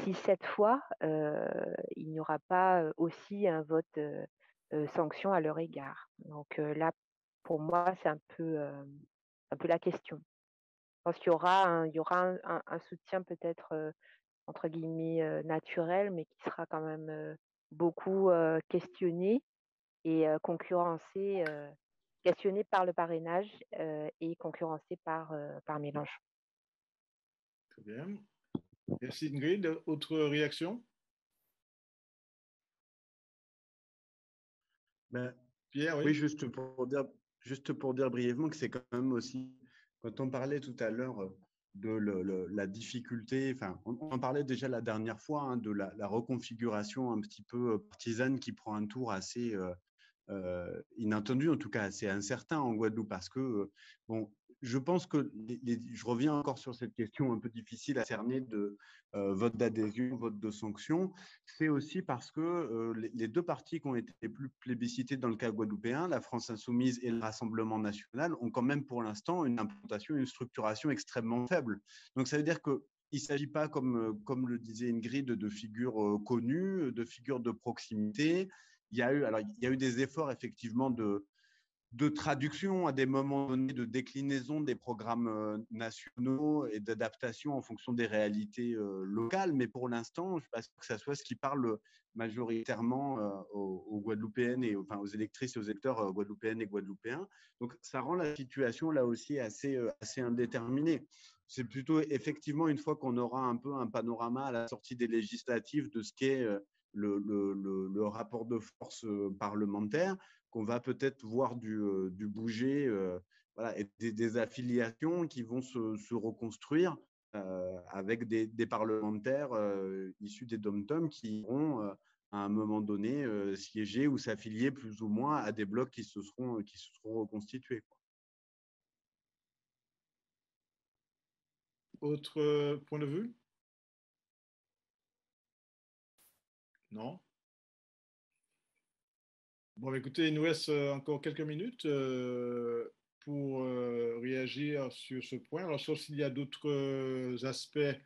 si cette fois, il n'y aura pas aussi un vote sanction à leur égard. Donc là, pour moi, c'est un peu la question. Je pense qu'il y aura un soutien peut-être, entre guillemets, naturel, mais qui sera quand même beaucoup questionné et questionné par le parrainage et concurrencé par Mélenchon. Très bien. Merci Ingrid. Autre réaction? Ben, Pierre, oui. Oui, juste pour dire brièvement que c'est quand même aussi, quand on parlait tout à l'heure de la difficulté, enfin, on en parlait déjà la dernière fois, hein, de la reconfiguration un petit peu partisane qui prend un tour assez inattendu, en tout cas assez incertain en Guadeloupe, parce que, bon, je pense que, je reviens encore sur cette question un peu difficile à cerner de vote d'adhésion, vote de sanction, c'est aussi parce que les deux partis qui ont été les plus plébiscités dans le cas guadeloupéen, la France Insoumise et le Rassemblement National, ont quand même pour l'instant une implantation, une structuration extrêmement faible. Donc ça veut dire que il ne s'agit pas, comme le disait Ingrid, de figures connues, de figures de proximité. Il y a eu des efforts effectivement de traduction à des moments donnés, de déclinaison des programmes nationaux et d'adaptation en fonction des réalités locales. Mais pour l'instant, je ne suis pas sûr que ça soit ce qui parle majoritairement aux Guadeloupéennes et enfin, aux électrices et aux électeurs guadeloupéennes et guadeloupéens. Donc, ça rend la situation là aussi assez indéterminée. C'est plutôt effectivement une fois qu'on aura un peu un panorama à la sortie des législatives de ce qu'est le rapport de force parlementaire, qu'on va peut-être voir du bouger, voilà, et des affiliations qui vont se reconstruire avec des parlementaires issus des dom-toms qui iront à un moment donné siéger ou s'affilier plus ou moins à des blocs qui se seront reconstitués, quoi. Autre point de vue? Non? Bon, écoutez, il nous reste encore quelques minutes pour réagir sur ce point. Alors, sauf s'il y a d'autres aspects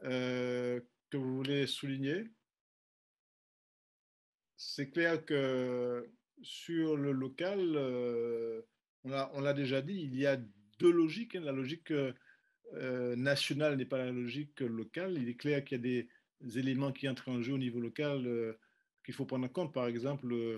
que vous voulez souligner. C'est clair que sur le local, on l'a déjà dit, il y a deux logiques, hein. La logique nationale n'est pas la logique locale. Il est clair qu'il y a des éléments qui entrent en jeu au niveau local qu'il faut prendre en compte. Par exemple,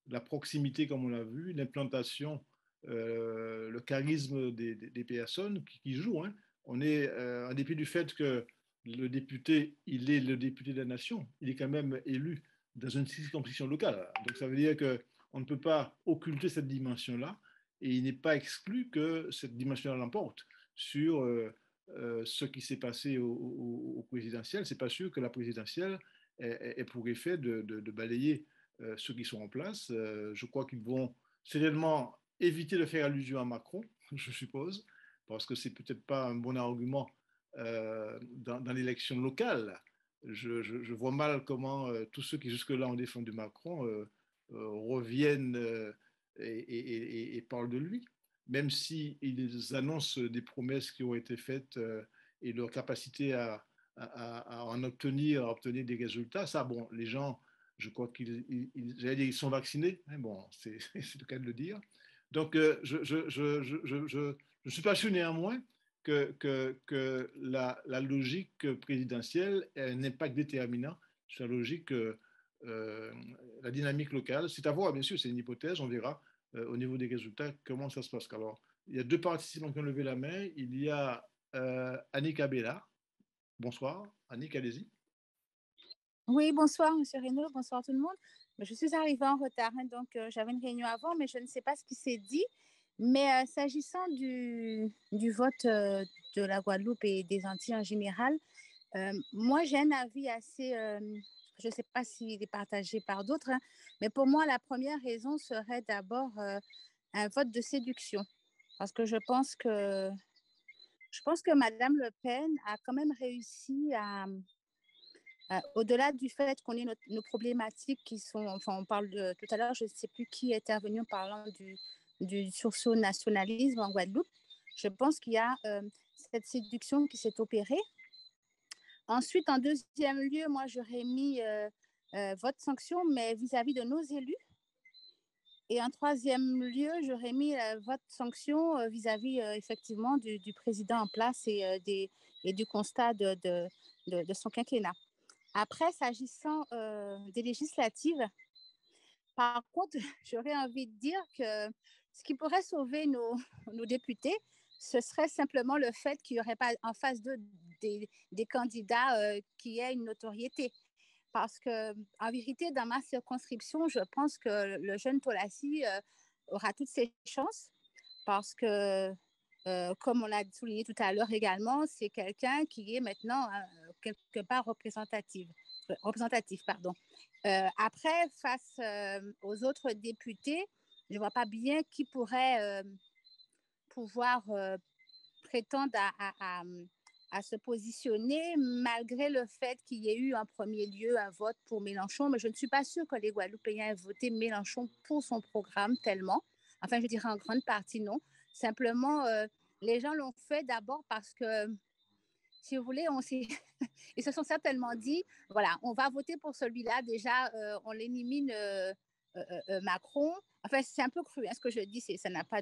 la proximité, comme on l'a vu, l'implantation, le charisme des personnes qui jouent, hein. On est, en dépit du fait que le député, il est le député de la nation, il est quand même élu dans une circonscription locale. Donc ça veut dire qu'on ne peut pas occulter cette dimension-là et il n'est pas exclu que cette dimension-là l'emporte sur ce qui s'est passé au présidentiel. C'est pas sûr que la présidentielle ait pour effet de balayer ceux qui sont en place. Je crois qu'ils vont certainement éviter de faire allusion à Macron, je suppose, parce que c'est peut-être pas un bon argument dans l'élection locale. Je vois mal comment tous ceux qui jusque-là ont défendu Macron reviennent et parlent de lui, même s'ils annoncent des promesses qui ont été faites et leur capacité à obtenir des résultats. Ça, bon, les gens, je crois ils sont vaccinés, hein, bon, c'est le cas de le dire. Donc, je ne suis pas sûr néanmoins que la logique présidentielle ait un impact déterminant sur la logique, la dynamique locale. C'est à voir, bien sûr, c'est une hypothèse, on verra au niveau des résultats comment ça se passe. Alors, il y a deux participants qui ont levé la main. Il y a Annick Abella. Bonsoir. Annick, allez-y. Oui, bonsoir, Monsieur Reynaud, bonsoir tout le monde. Je suis arrivée en retard, hein, donc j'avais une réunion avant, mais je ne sais pas ce qui s'est dit. Mais s'agissant du vote de la Guadeloupe et des Antilles en général. Moi, j'ai un avis assez, je ne sais pas s'il est partagé par d'autres, hein, mais pour moi, la première raison serait d'abord un vote de séduction. Parce que je pense que Mme Le Pen a quand même réussi à, au-delà du fait qu'on ait nos problématiques qui sont, enfin, on parle de, tout à l'heure, je ne sais plus qui est intervenu en parlant du sursaut nationalisme en Guadeloupe, je pense qu'il y a cette séduction qui s'est opérée. Ensuite, en deuxième lieu, moi, j'aurais mis vote sanction, mais vis-à-vis de nos élus. Et en troisième lieu, j'aurais mis vote sanction vis-à-vis effectivement du président en place et du constat de son quinquennat. Après, s'agissant des législatives, par contre, j'aurais envie de dire que ce qui pourrait sauver nos députés, ce serait simplement le fait qu'il n'y aurait pas en face d'eux des candidats qui aient une notoriété. Parce que, en vérité, dans ma circonscription, je pense que le jeune Tolassi aura toutes ses chances parce que, comme on l'a souligné tout à l'heure également, c'est quelqu'un qui est maintenant quelque part représentatif. Après, face aux autres députés, je ne vois pas bien qui pourrait pouvoir prétendre à se positionner malgré le fait qu'il y ait eu en premier lieu un vote pour Mélenchon. Mais je ne suis pas sûre que les Guadeloupéens aient voté Mélenchon pour son programme tellement. Enfin, je dirais en grande partie non. Simplement, les gens l'ont fait d'abord parce que, si vous voulez, ils se sont certainement dit, voilà, on va voter pour celui-là. Déjà, on l'élimine Macron. Enfin, c'est un peu cru, hein, ce que je dis, ça n'a pas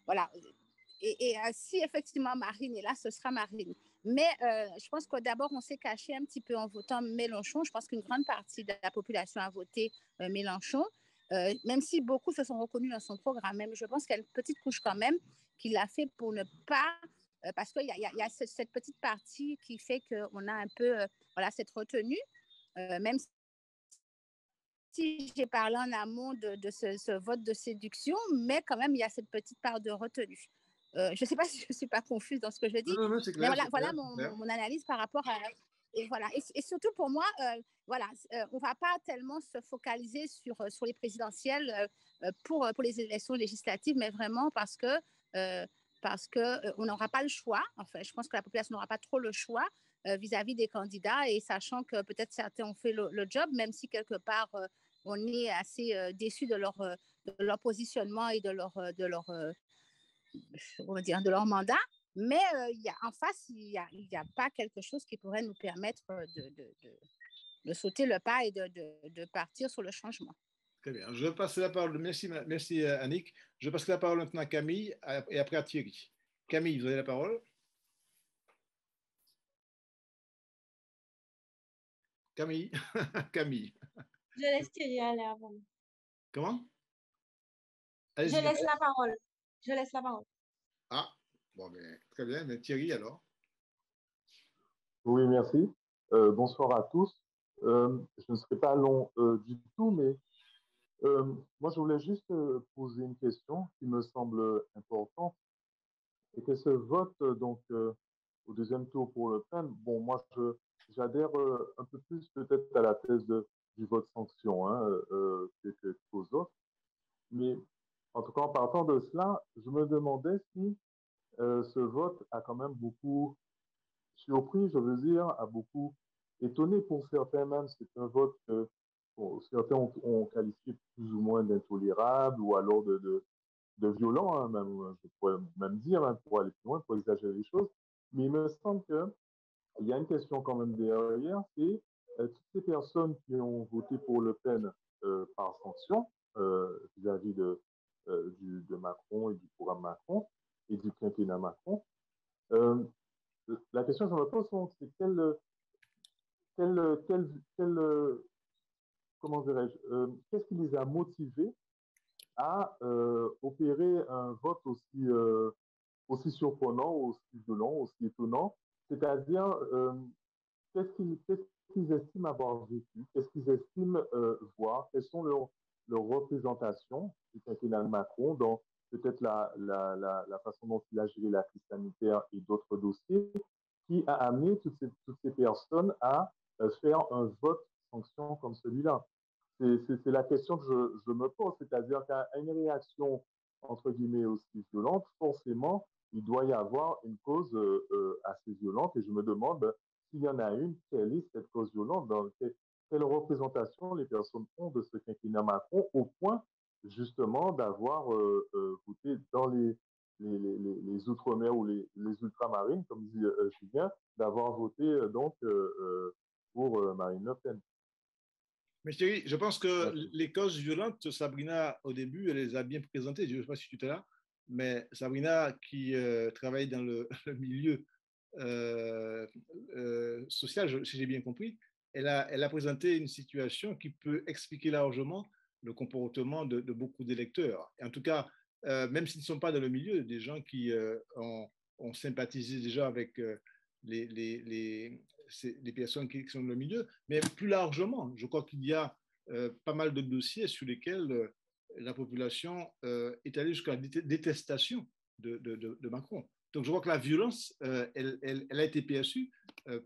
voilà. Et si effectivement Marine est là, ce sera Marine. Mais je pense que d'abord, on s'est caché un petit peu en votant Mélenchon. Je pense qu'une grande partie de la population a voté Mélenchon, même si beaucoup se sont reconnus dans son programme. Même, je pense qu'il y a une petite couche quand même qui l'a fait pour ne pas... parce qu'il y a cette petite partie qui fait qu'on a un peu voilà, cette retenue, même si j'ai parlé en amont de ce vote de séduction, mais quand même, il y a cette petite part de retenue. Je ne sais pas si je ne suis pas confuse dans ce que je dis, non, c'est clair, mais voilà mon analyse par rapport à... Et, voilà. Et surtout pour moi, voilà, on ne va pas tellement se focaliser sur les présidentielles pour les élections législatives, mais vraiment parce que on n'aura pas le choix. Enfin, je pense que la population n'aura pas trop le choix vis-à-vis des candidats, et sachant que peut-être certains ont fait le job, même si quelque part on est assez déçus de leur positionnement et de leur mandat. Mais en face, il n'y a pas quelque chose qui pourrait nous permettre de sauter le pas et de partir sur le changement. Très bien. Je vais passer la parole. Merci Annick. Je passe la parole maintenant à Camille et après à Thierry. Camille, vous avez la parole. Camille. Camille. Je laisse Thierry aller avant. Comment? Je laisse la parole. Je laisse la parole. Ah, bon, ben, très bien. Mais Thierry, alors? Oui, merci. Bonsoir à tous. Je ne serai pas long du tout, mais moi, je voulais juste poser une question qui me semble importante. Et que ce vote, donc, au deuxième tour pour Le Pen, bon, moi, j'adhère un peu plus peut-être à la thèse du vote sanction hein, qu'aux autres. Mais en tout cas, en partant de cela, je me demandais si ce vote a quand même beaucoup surpris, je veux dire, a beaucoup étonné pour certains même. C'est un vote que bon, certains ont qualifié plus ou moins d'intolérable ou alors de violent, hein, même, je pourrais même dire, hein, pour aller plus loin, pour exagérer les choses. Mais il me semble qu'il y a une question quand même derrière, c'est toutes ces personnes qui ont voté pour Le Pen par sanction vis-à-vis de Macron et du programme Macron et du quinquennat Macron. La question que je me pose, c'est comment dirais-je, qu'est-ce qui les a motivés à opérer un vote aussi surprenant, aussi violent, aussi étonnant, c'est-à-dire qu'est-ce qu'ils estiment avoir vécu, qu'est-ce qu'ils estiment voir, quelles sont leurs représentations du quinquennat Macron dans peut-être la façon dont il a géré la crise sanitaire et d'autres dossiers, qui a amené toutes ces personnes à faire un vote sanction comme celui-là. C'est la question que je me pose, c'est-à-dire qu'à une réaction, entre guillemets, aussi violente, forcément, il doit y avoir une cause assez violente, et je me demande s'il y en a une, quelle est cette cause violente, quelle représentation les personnes ont de ce quinquennat Macron, au point justement d'avoir voté dans les outre-mer ou les ultramarines, comme dit Julien, d'avoir voté donc pour Marine Le Pen. Mais Thierry, je pense que les causes violentes, Sabrina, au début, elle les a bien présentées. Je ne sais pas si tu étais là, mais Sabrina, qui travaille dans le milieu social, si j'ai bien compris, elle a présenté une situation qui peut expliquer largement le comportement de beaucoup d'électeurs. En tout cas, même s'ils ne sont pas dans le milieu, des gens qui ont sympathisé déjà avec les personnes qui sont dans le milieu, mais plus largement, je crois qu'il y a pas mal de dossiers sur lesquels la population est allée jusqu'à la détestation de Macron. Donc je crois que la violence, elle a été perçue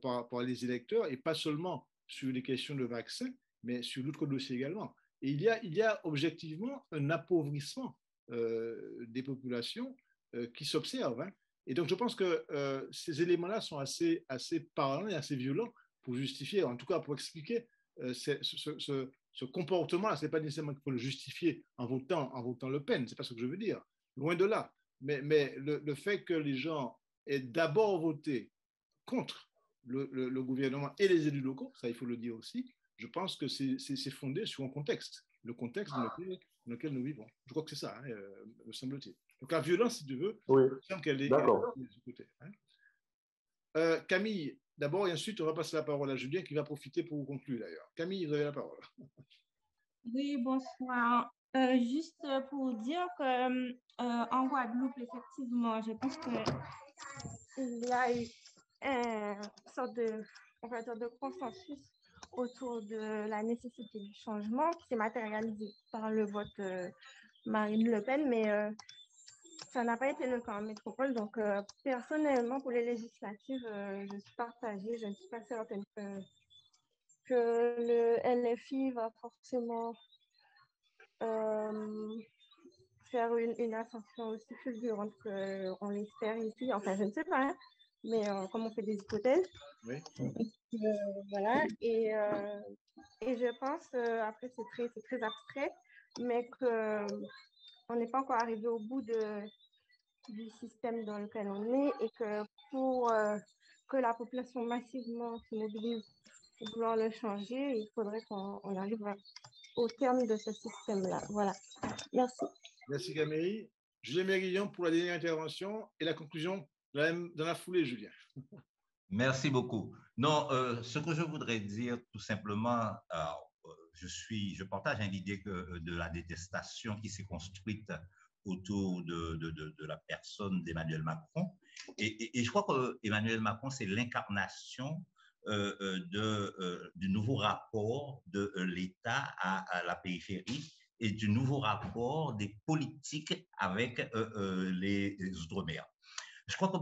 par les électeurs, et pas seulement sur les questions de vaccins, mais sur d'autres dossiers également. Et il y a objectivement un appauvrissement des populations qui s'observent. Hein. Et donc, je pense que ces éléments-là sont assez parlants et assez violents pour justifier, en tout cas pour expliquer ce comportement-là. Ce n'est pas nécessairement qu'il faut le justifier en votant Le Pen, ce n'est pas ce que je veux dire. Loin de là. Mais le fait que les gens aient d'abord voté contre le gouvernement et les élus locaux, ça il faut le dire aussi, je pense que c'est fondé sur un contexte, le contexte dans lequel nous vivons. Je crois que c'est ça, hein, me semble-t-il. Donc la violence, si tu veux, oui. il semble qu'elle est exécutée. Hein. Camille, d'abord, et ensuite on va passer la parole à Julien qui va profiter pour conclure d'ailleurs. Camille, vous avez la parole. Oui, bonsoir. Juste pour dire que en Guadeloupe, effectivement, je pense qu'il y a eu une sorte de consensus autour de la nécessité du changement qui s'est matérialisé par le vote Marine Le Pen, mais ça n'a pas été le cas en métropole. Donc, personnellement, pour les législatives, je suis partagée. Je ne suis pas certaine que le LFI va forcément faire une ascension aussi fulgurante qu'on l'espère ici. Enfin, je ne sais pas, hein, mais comme on fait des hypothèses. Oui. Voilà. Et je pense, après, c'est très abstrait, mais qu'on n'est pas encore arrivé au bout du système dans lequel on est, et que pour que la population massivement se mobilise pour vouloir le changer, il faudrait qu'on arrive au terme de ce système-là. Voilà. Merci. Merci Camille. Julien Mérillon pour la dernière intervention et la conclusion dans la foulée, Julien. Merci beaucoup. Non, ce que je voudrais dire tout simplement, je partage l'idée de la détestation qui s'est construite autour de la personne d'Emmanuel Macron. Et je crois qu'Emmanuel Macron, c'est l'incarnation du nouveau rapport de l'État à la périphérie et du nouveau rapport des politiques avec les outre-mer. Je crois que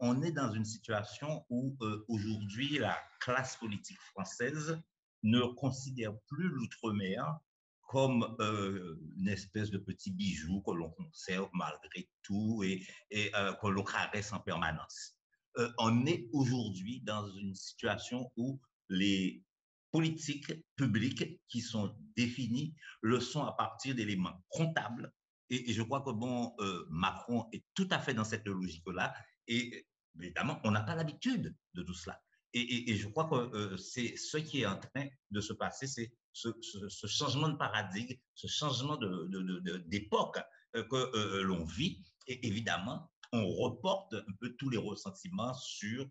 on est dans une situation où aujourd'hui la classe politique française ne considère plus l'outre-mer comme une espèce de petit bijou que l'on conserve malgré tout et que l'on caresse en permanence. On est aujourd'hui dans une situation où les politiques publiques qui sont définies le sont à partir d'éléments comptables. Et je crois que Macron est tout à fait dans cette logique-là. Et évidemment, on n'a pas l'habitude de tout cela. Et je crois que c'est ce qui est en train de se passer, c'est ce changement de paradigme, ce changement d'époque que l'on vit. Et évidemment, on reporte un peu tous les ressentiments sur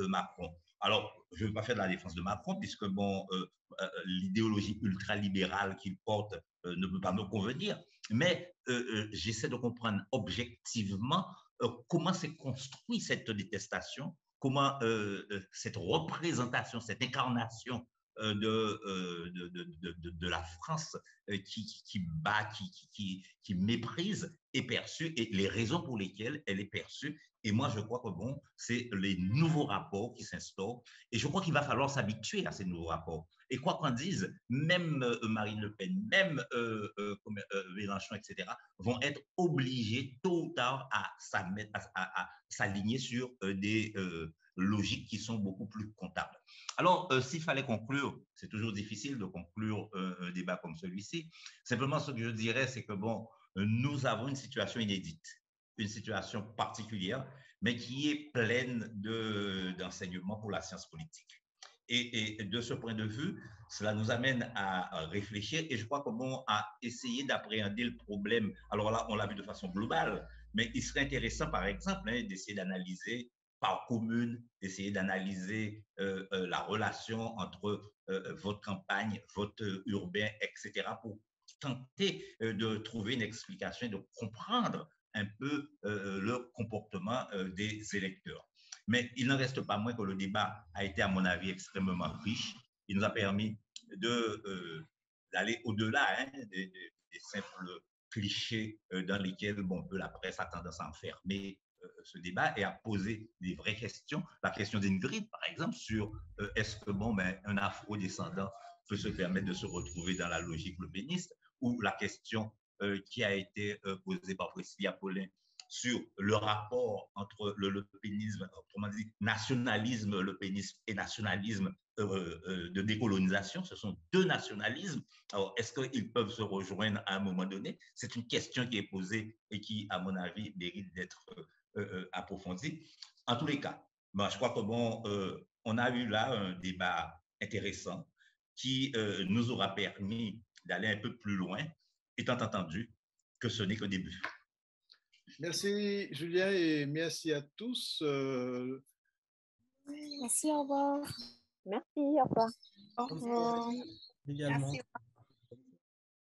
Macron. Alors, je ne vais pas faire de la défense de Macron, puisque l'idéologie ultralibérale qu'il porte ne peut pas me convenir, mais j'essaie de comprendre objectivement comment s'est construite cette détestation, comment cette représentation, cette incarnation de la France qui bat, qui méprise est perçue et les raisons pour lesquelles elle est perçue. Et moi, je crois que bon, c'est les nouveaux rapports qui s'instaurent. Et je crois qu'il va falloir s'habituer à ces nouveaux rapports. Et quoi qu'on dise, même Marine Le Pen, même Mélenchon, etc., vont être obligés tôt ou tard à s'aligner sur des logiques qui sont beaucoup plus comptables. Alors, s'il fallait conclure, c'est toujours difficile de conclure un débat comme celui-ci. Simplement, ce que je dirais, c'est que bon, nous avons une situation inédite, une situation particulière, mais qui est pleine d'enseignements pour la science politique. Et de ce point de vue, cela nous amène à réfléchir et je crois que bon, à essayer d'appréhender le problème. Alors là, on l'a vu de façon globale, mais il serait intéressant, par exemple, d'essayer d'analyser par commune, d'essayer d'analyser la relation entre votre campagne, votre urbain, etc., pour tenter de trouver une explication et de comprendre un peu le comportement des électeurs. Mais il n'en reste pas moins que le débat a été, à mon avis, extrêmement riche. Il nous a permis d'aller au-delà des simples clichés dans lesquels bon, la presse a tendance à enfermer ce débat et à poser des vraies questions. La question d'Ingrid, par exemple, sur est-ce que bon, un afro-descendant peut se permettre de se retrouver dans la logique lepéniste, ou la question qui a été posée par Priscilla Paulin sur le rapport entre le lepénisme, autrement dit, nationalisme lepénisme et nationalisme de décolonisation. Ce sont deux nationalismes. Alors, est-ce qu'ils peuvent se rejoindre à un moment donné? C'est une question qui est posée et qui, à mon avis, mérite d'être approfondie. En tous les cas, je crois que bon, on a eu là un débat intéressant qui nous aura permis d'aller un peu plus loin, étant entendu que ce n'est qu'un début. Merci Julien et merci à tous. Merci, au revoir. Merci, au revoir. Au revoir. Également. Merci.